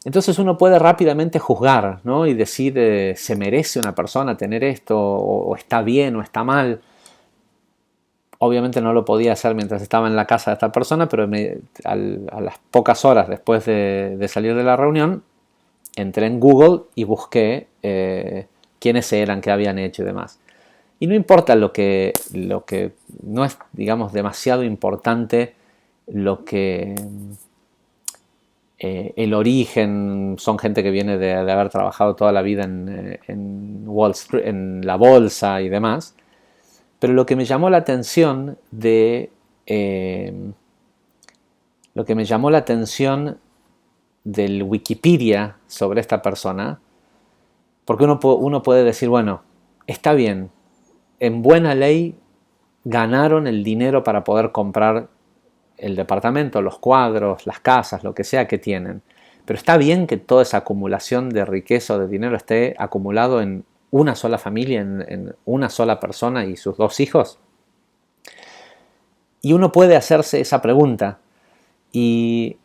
S1: Entonces uno puede rápidamente juzgar, ¿no? Y decir, ¿se merece una persona tener esto? O está bien o está mal. Obviamente no lo podía hacer mientras estaba en la casa de esta persona, pero a las pocas horas después de salir de la reunión, entré en Google y busqué quiénes eran, qué habían hecho y demás. Y no importa lo que no es, digamos, demasiado importante lo que el origen. Son gente que viene de haber trabajado toda la vida en Wall Street, en la bolsa y demás. Pero lo que me llamó la atención del Wikipedia sobre esta persona, porque uno puede decir, bueno, está bien, en buena ley ganaron el dinero para poder comprar el departamento, los cuadros, las casas, lo que sea que tienen. Pero está bien que toda esa acumulación de riqueza o de dinero esté acumulado en una sola familia, en una sola persona y sus dos hijos. Y uno puede hacerse esa pregunta, y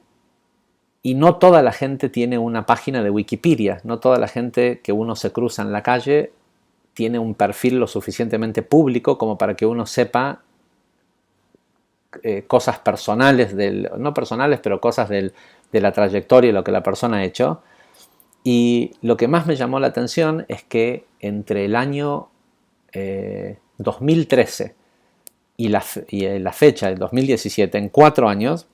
S1: no toda la gente tiene una página de Wikipedia, no toda la gente que uno se cruza en la calle tiene un perfil lo suficientemente público como para que uno sepa cosas personales, no personales, pero cosas de la trayectoria y lo que la persona ha hecho. Y lo que más me llamó la atención es que entre el año 2013 y la fecha del 2017, en 4 años,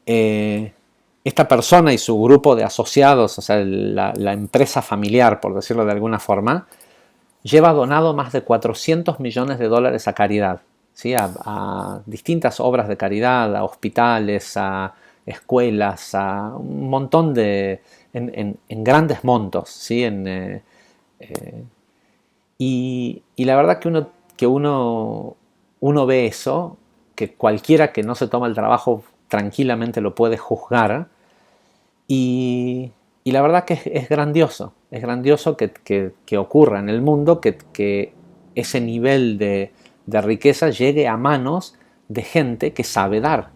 S1: esta persona y su grupo de asociados, o sea, la empresa familiar, por decirlo de alguna forma, lleva donado más de 400 millones de dólares a caridad, ¿sí? A distintas obras de caridad, a hospitales, a escuelas, a un montón en grandes montos, ¿sí? Y la verdad que uno ve eso, que cualquiera que no se toma el trabajo tranquilamente lo puede juzgar, y la verdad que es grandioso que ocurra en el mundo, que ese nivel de riqueza llegue a manos de gente que sabe dar,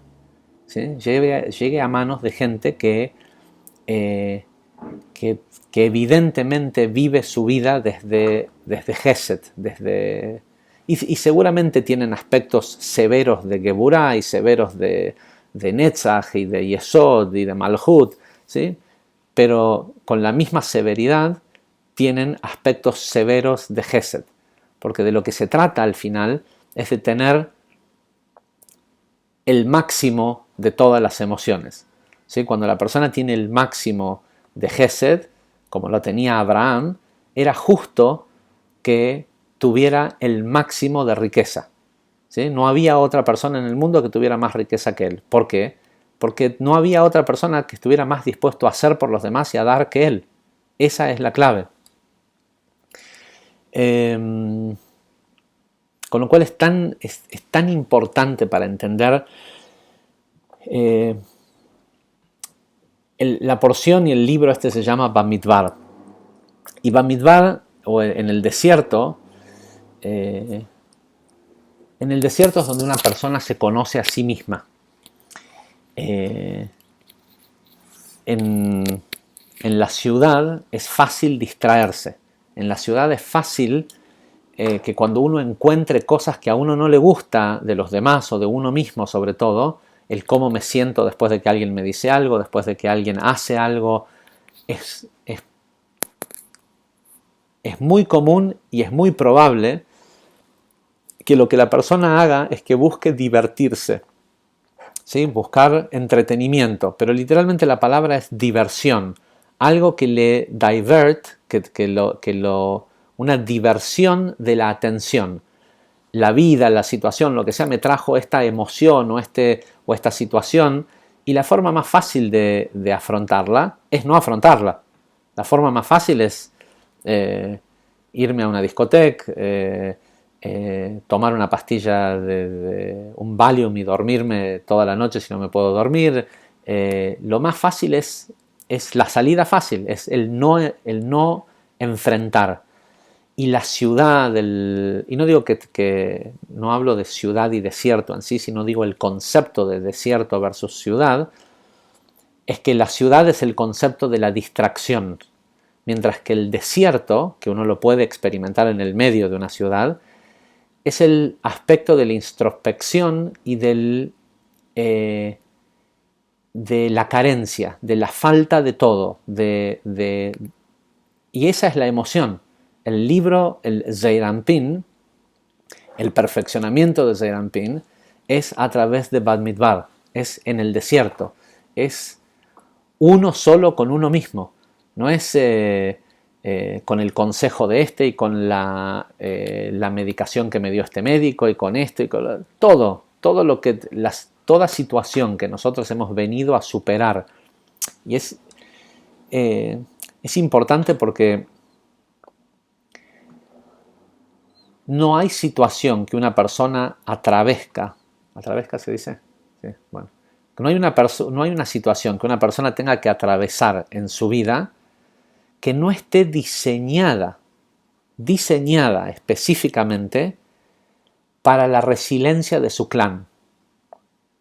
S1: ¿sí? Llegue a manos de gente eh, que evidentemente vive su vida desde Gesed, y seguramente tienen aspectos severos de Geburah y severos de Netzach y de Yesod y de Malhut, ¿sí? Pero con la misma severidad tienen aspectos severos de Gesed, porque de lo que se trata al final es de tener el máximo de todas las emociones, ¿sí? Cuando la persona tiene el máximo de Gesed, como lo tenía Abraham, era justo que tuviera el máximo de riqueza, ¿sí? No había otra persona en el mundo que tuviera más riqueza que él. ¿Por qué? Porque no había otra persona que estuviera más dispuesto a hacer por los demás y a dar que él. Esa es la clave. Con lo cual es tan importante para entender la porción, y el libro este se llama Bamidbar. Y Bamidbar, o en el desierto, es donde una persona se conoce a sí misma. En la ciudad es fácil distraerse. En la ciudad es fácil que cuando uno encuentre cosas que a uno no le gusta de los demás o de uno mismo sobre todo, el cómo me siento después de que alguien me dice algo, después de que alguien hace algo, es muy común y es muy probable que lo que la persona haga es que busque divertirse, ¿sí? Buscar entretenimiento, pero literalmente la palabra es diversión, algo que le divert, una diversión de la atención. La vida, la situación, lo que sea, me trajo esta emoción o esta situación, y la forma más fácil de afrontarla es no afrontarla. La forma más fácil es irme a una discoteca, tomar una pastilla de un Valium y dormirme toda la noche si no me puedo dormir. Lo más fácil es la salida fácil, es el no enfrentar. Y la ciudad, y no digo que no hablo de ciudad y desierto en sí, sino digo el concepto de desierto versus ciudad, es que la ciudad es el concepto de la distracción, mientras que el desierto, que uno lo puede experimentar en el medio de una ciudad, es el aspecto de la introspección y de la carencia, de la falta de todo, y esa es la emoción. El libro, el Zeir Anpin, el perfeccionamiento de Zeir Anpin, es a través de Bamidbar, es en el desierto, es uno solo con uno mismo, no es con el consejo de este y con la medicación que me dio este médico y con esto y con todo lo que toda situación que nosotros hemos venido a superar. Y es importante porque no hay situación que una persona atravesca se dice, sí, bueno, no hay una situación que una persona tenga que atravesar en su vida que no esté diseñada específicamente para la resiliencia de su clan,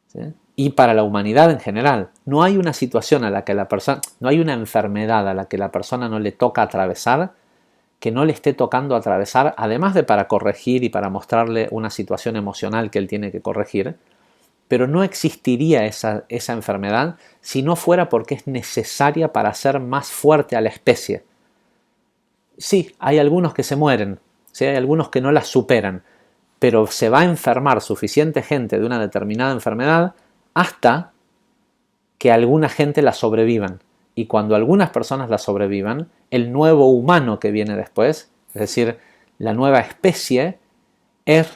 S1: ¿sí? Y para la humanidad en general. No hay una situación a la que no hay una enfermedad a la que la persona no le toca atravesar, que no le esté tocando atravesar, además de para corregir y para mostrarle una situación emocional que él tiene que corregir, pero no existiría esa enfermedad si no fuera porque es necesaria para hacer más fuerte a la especie. Sí, hay algunos que se mueren, ¿sí? Hay algunos que no la superan, pero se va a enfermar suficiente gente de una determinada enfermedad hasta que alguna gente la sobrevivan. Y cuando algunas personas la sobrevivan, el nuevo humano que viene después, es decir, la nueva especie, es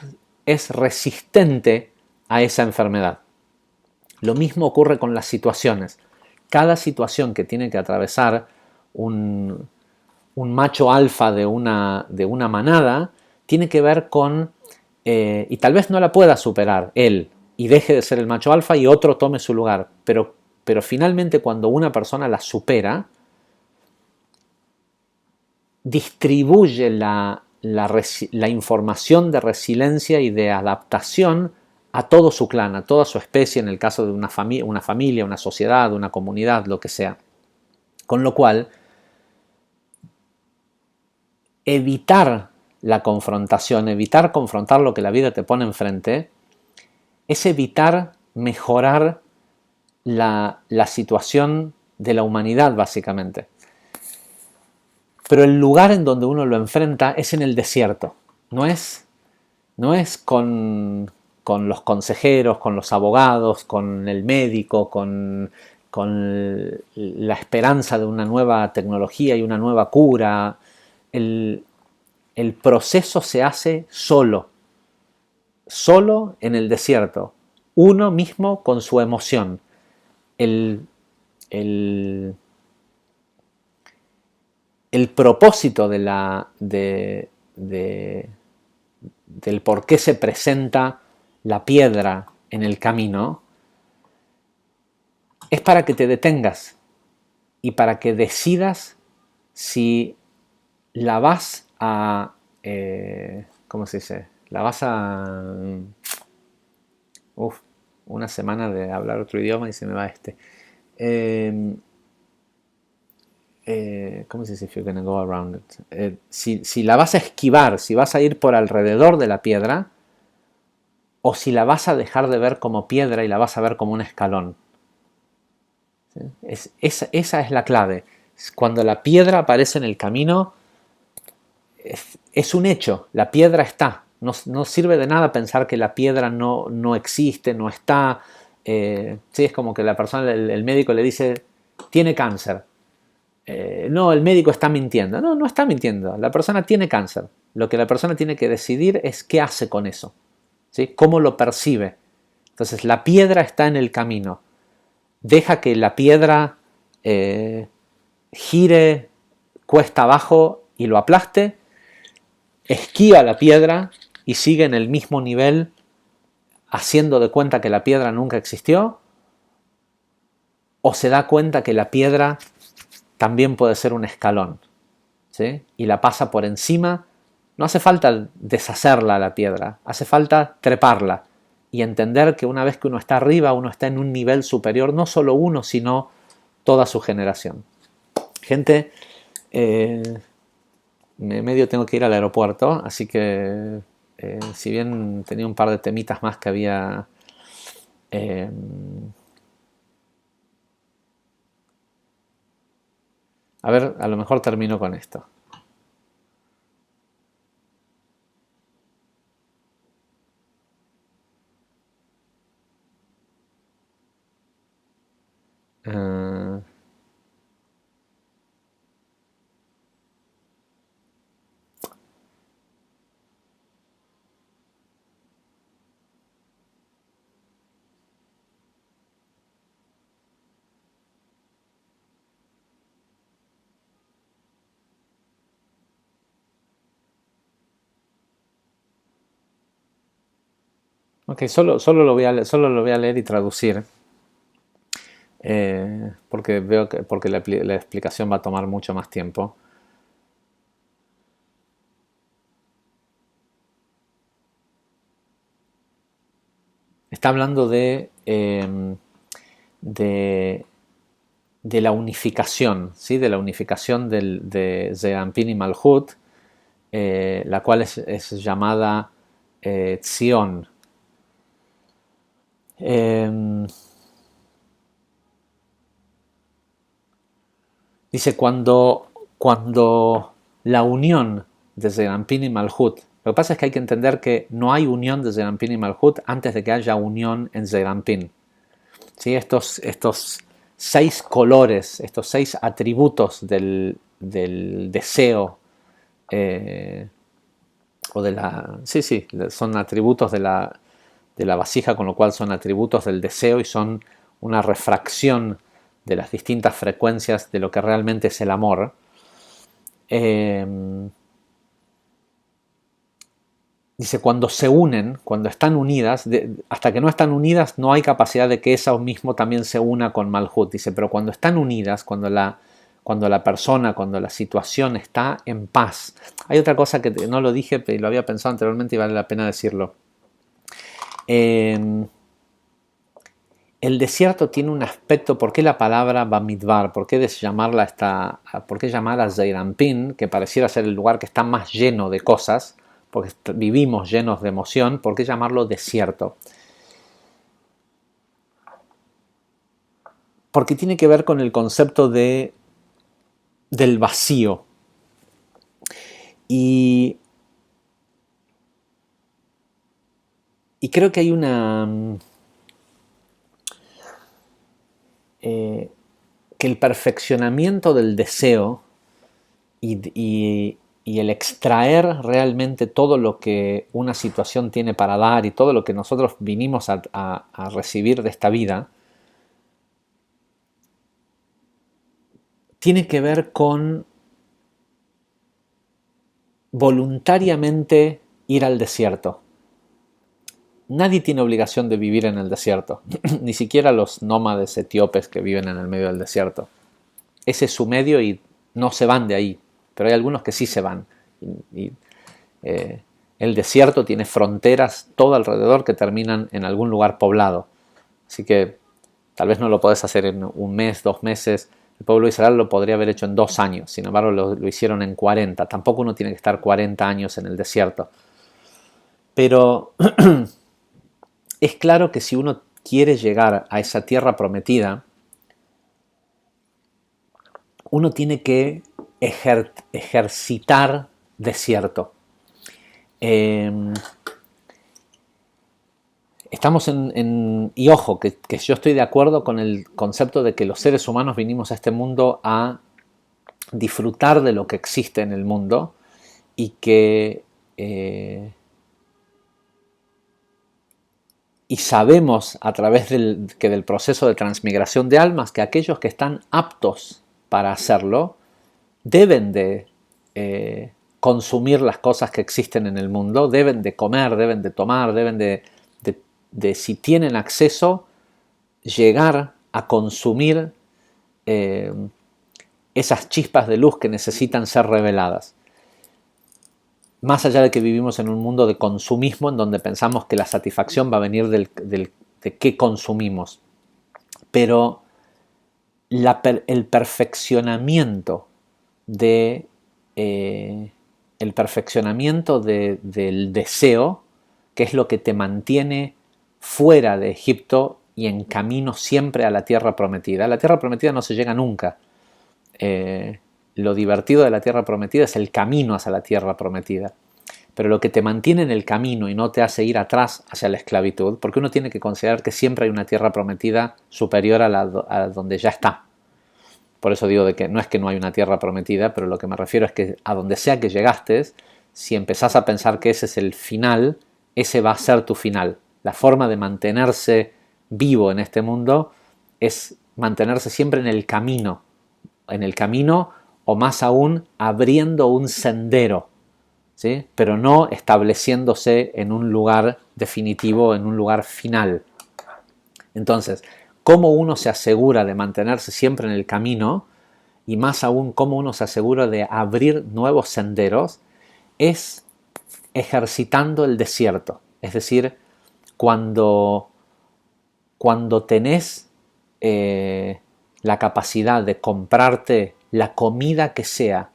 S1: resistente a esa enfermedad. Lo mismo ocurre con las situaciones. Cada situación que tiene que atravesar un macho alfa de una manada tiene que ver con, y tal vez no la pueda superar él y deje de ser el macho alfa y otro tome su lugar, pero finalmente cuando una persona la supera, distribuye la información de resiliencia y de adaptación a todo su clan, a toda su especie, en el caso de una familia, una sociedad, una comunidad, lo que sea. Con lo cual, evitar la confrontación, evitar confrontar lo que la vida te pone enfrente, es evitar mejorar la situación de la humanidad, básicamente. Pero el lugar en donde uno lo enfrenta es en el desierto. No es con los consejeros, con los abogados, con el médico, con la esperanza de una nueva tecnología y una nueva cura. El proceso se hace solo en el desierto, uno mismo con su emoción. El, el, el propósito del por qué se presenta la piedra en el camino es para que te detengas y para que decidas si la vas a, ¿cómo se dice? La vas a... una semana de hablar otro idioma y se me va este. ¿Cómo se dice if you're gonna go around it? Si la vas a esquivar, si vas a ir por alrededor de la piedra, o si la vas a dejar de ver como piedra y la vas a ver como un escalón. ¿Sí? Esa es la clave. Cuando la piedra aparece en el camino, es un hecho, la piedra está. No sirve de nada pensar que la piedra no existe, no está. Sí, es como que la persona, el médico le dice, tiene cáncer. No, el médico está mintiendo. No está mintiendo. La persona tiene cáncer. Lo que la persona tiene que decidir es qué hace con eso. ¿Sí? ¿Cómo lo percibe? Entonces, la piedra está en el camino. Deja que la piedra gire cuesta abajo y lo aplaste. Esquiva la piedra y sigue en el mismo nivel, haciendo de cuenta que la piedra nunca existió. O se da cuenta que la piedra también puede ser un escalón, ¿sí? Y la pasa por encima. No hace falta deshacerla la piedra, hace falta treparla y entender que una vez que uno está arriba, uno está en un nivel superior, no solo uno, sino toda su generación. Gente, medio tengo que ir al aeropuerto, así que si bien tenía un par de temitas más que había... a ver, a lo mejor termino con esto. Ok, solo lo voy a leer y traducir, porque veo que porque la explicación va a tomar mucho más tiempo. Está hablando de, de la unificación, ¿sí? De la unificación de Zeranpin y Malhut, la cual es llamada Tzion. Dice, cuando la unión de Zeranpin y Malhut, lo que pasa es que hay que entender que no hay unión de Zeranpin y Malhut antes de que haya unión en Zeranpin. ¿Sí? Estos 6 colores, estos 6 atributos del deseo, o de la... Sí, son atributos de la vasija, con lo cual son atributos del deseo y son una refracción de las distintas frecuencias de lo que realmente es el amor. Dice, cuando se unen, cuando están unidas, hasta que no están unidas no hay capacidad de que eso mismo también se una con Malhut. Dice, pero cuando están unidas, cuando la persona, cuando la situación está en paz. Hay otra cosa que no lo dije, pero lo había pensado anteriormente y vale la pena decirlo. el desierto tiene un aspecto. ¿Por qué la palabra Bamidbar? ¿Por qué llamar a Zeirampin, que pareciera ser el lugar que está más lleno de cosas, porque vivimos llenos de emoción? ¿Por qué llamarlo desierto? Porque tiene que ver con el concepto del vacío. Y creo que hay que el perfeccionamiento del deseo y el extraer realmente todo lo que una situación tiene para dar y todo lo que nosotros vinimos a recibir de esta vida, tiene que ver con voluntariamente ir al desierto. Nadie tiene obligación de vivir en el desierto, ni siquiera los nómades etíopes que viven en el medio del desierto. Ese es su medio y no se van de ahí, pero hay algunos que sí se van. El desierto tiene fronteras todo alrededor que terminan en algún lugar poblado. Así que tal vez no lo podés hacer en un mes, 2 meses. El pueblo de Israel lo podría haber hecho en 2 años, sin embargo lo hicieron en 40. Tampoco uno tiene que estar 40 años en el desierto. Pero es claro que si uno quiere llegar a esa tierra prometida, uno tiene que ejercitar desierto. Estamos y ojo, que yo estoy de acuerdo con el concepto de que los seres humanos vinimos a este mundo a disfrutar de lo que existe en el mundo y que y sabemos a través del proceso de transmigración de almas que aquellos que están aptos para hacerlo deben de consumir las cosas que existen en el mundo, deben de comer, deben de tomar, deben de si tienen acceso, llegar a consumir esas chispas de luz que necesitan ser reveladas. Más allá de que vivimos en un mundo de consumismo en donde pensamos que la satisfacción va a venir de qué consumimos. Pero el perfeccionamiento del deseo, que es lo que te mantiene fuera de Egipto y en camino siempre a la tierra prometida. A la tierra prometida no se llega nunca. Lo divertido de la tierra prometida es el camino hacia la tierra prometida. Pero lo que te mantiene en el camino y no te hace ir atrás hacia la esclavitud, porque uno tiene que considerar que siempre hay una tierra prometida superior a donde ya está. Por eso digo de que no es que no hay una tierra prometida, pero lo que me refiero es que a donde sea que llegaste, si empezás a pensar que ese es el final, ese va a ser tu final. La forma de mantenerse vivo en este mundo es mantenerse siempre en el camino o más aún abriendo un sendero, ¿sí? Pero no estableciéndose en un lugar definitivo, en un lugar final. Entonces, ¿cómo uno se asegura de mantenerse siempre en el camino? Y más aún, ¿cómo uno se asegura de abrir nuevos senderos? Es ejercitando el desierto. Es decir, cuando tenés la capacidad de comprarte la comida que sea,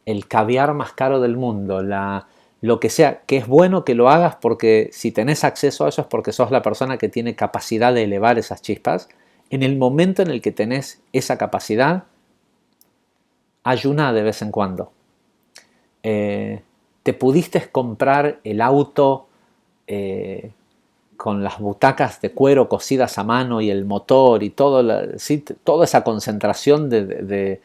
S1: el caviar más caro del mundo, lo que sea, que es bueno que lo hagas porque si tenés acceso a eso es porque sos la persona que tiene capacidad de elevar esas chispas. En el momento en el que tenés esa capacidad, ayuna de vez en cuando. Te pudiste comprar el auto con las butacas de cuero cosidas a mano y el motor y toda esa concentración de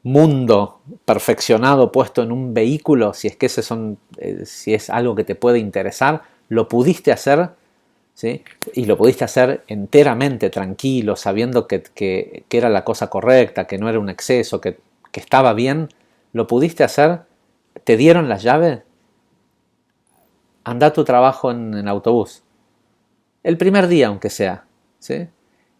S1: mundo perfeccionado puesto en un vehículo, si es que si es algo que te puede interesar, lo pudiste hacer, ¿sí? Y lo pudiste hacer enteramente tranquilo, sabiendo que era la cosa correcta, que no era un exceso, que estaba bien, lo pudiste hacer, te dieron las llaves, anda a tu trabajo en autobús. El primer día, aunque sea, ¿sí?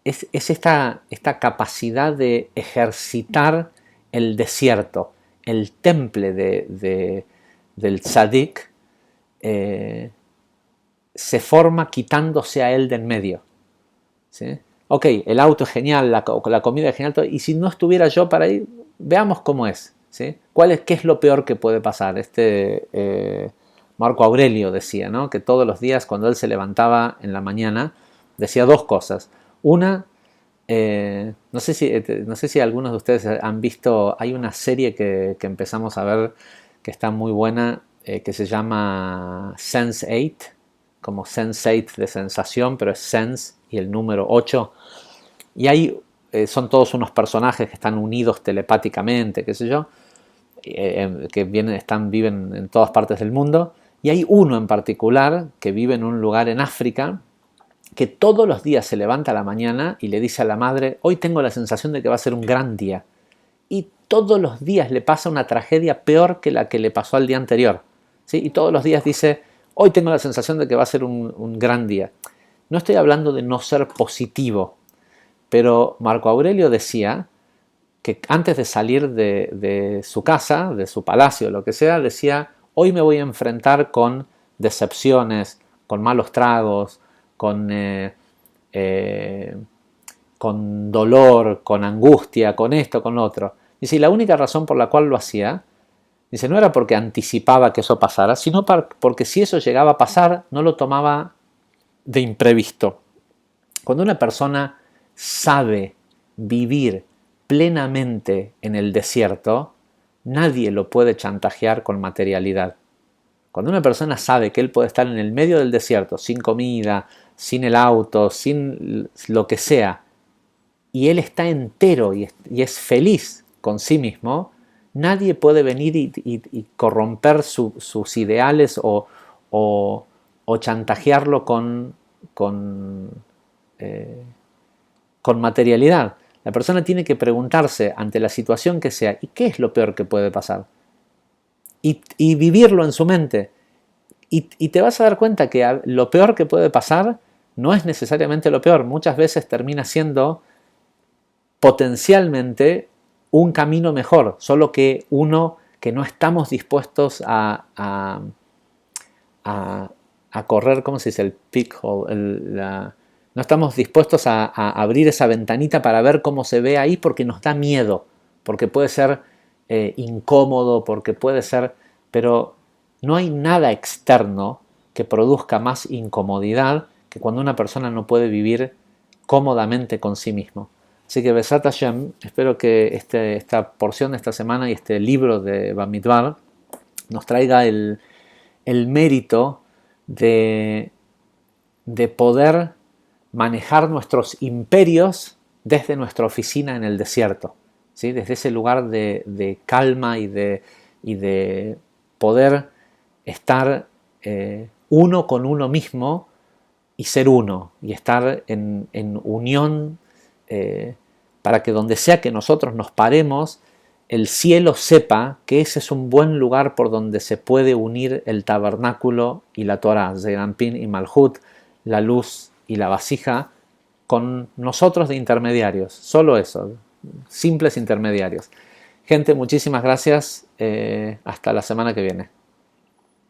S1: Es esta capacidad de ejercitar el desierto, el temple del tzadik, se forma quitándose a él del medio. ¿Sí? Ok, el auto es genial, la comida es genial, todo, y si no estuviera yo para ir, veamos cómo es. ¿Sí? ¿Qué es lo peor que puede pasar? Marco Aurelio decía, ¿no? Que todos los días cuando él se levantaba en la mañana, decía dos cosas. Una, no sé si algunos de ustedes han visto, hay una serie que empezamos a ver que está muy buena, que se llama Sense8, como Sense8 de sensación, pero es Sense y el número 8. Y ahí son todos unos personajes que están unidos telepáticamente, qué sé yo, que viven en todas partes del mundo. Y hay uno en particular que vive en un lugar en África, que todos los días se levanta a la mañana y le dice a la madre: hoy tengo la sensación de que va a ser un gran día. Y todos los días le pasa una tragedia peor que la que le pasó al día anterior. ¿Sí? Y todos los días dice: hoy tengo la sensación de que va a ser un gran día. No estoy hablando de no ser positivo, pero Marco Aurelio decía que antes de salir de su casa, de su palacio, lo que sea, decía: hoy me voy a enfrentar con decepciones, con malos tragos, con dolor, con angustia, con esto, con lo otro. Dice, y la única razón por la cual lo hacía, dice, no era porque anticipaba que eso pasara, sino porque si eso llegaba a pasar, no lo tomaba de imprevisto. Cuando una persona sabe vivir plenamente en el desierto, nadie lo puede chantajear con materialidad. Cuando una persona sabe que él puede estar en el medio del desierto, sin comida, sin el auto, sin lo que sea, y él está entero y es feliz con sí mismo, nadie puede venir y corromper sus ideales o chantajearlo con materialidad. La persona tiene que preguntarse ante la situación que sea: ¿y qué es lo peor que puede pasar? Y vivirlo en su mente. Y te vas a dar cuenta que lo peor que puede pasar no es necesariamente lo peor. Muchas veces termina siendo potencialmente un camino mejor, solo que no estamos dispuestos a correr, ¿cómo se dice? El peak hole, no estamos dispuestos a abrir esa ventanita para ver cómo se ve ahí porque nos da miedo, porque puede ser incómodo, porque puede ser... Pero no hay nada externo que produzca más incomodidad que cuando una persona no puede vivir cómodamente con sí mismo. Así que Besat Hashem, espero que esta porción de esta semana y este libro de Bamidbar nos traiga el mérito de poder manejar nuestros imperios desde nuestra oficina en el desierto, ¿sí? Desde ese lugar de calma y de poder estar uno con uno mismo y ser uno, y estar en unión, para que donde sea que nosotros nos paremos, el cielo sepa que ese es un buen lugar por donde se puede unir el tabernáculo y la Torah, Zeranpin y Malhut, la luz y la vasija, con nosotros de intermediarios. Solo eso, simples intermediarios. Gente, muchísimas gracias. Hasta la semana que viene.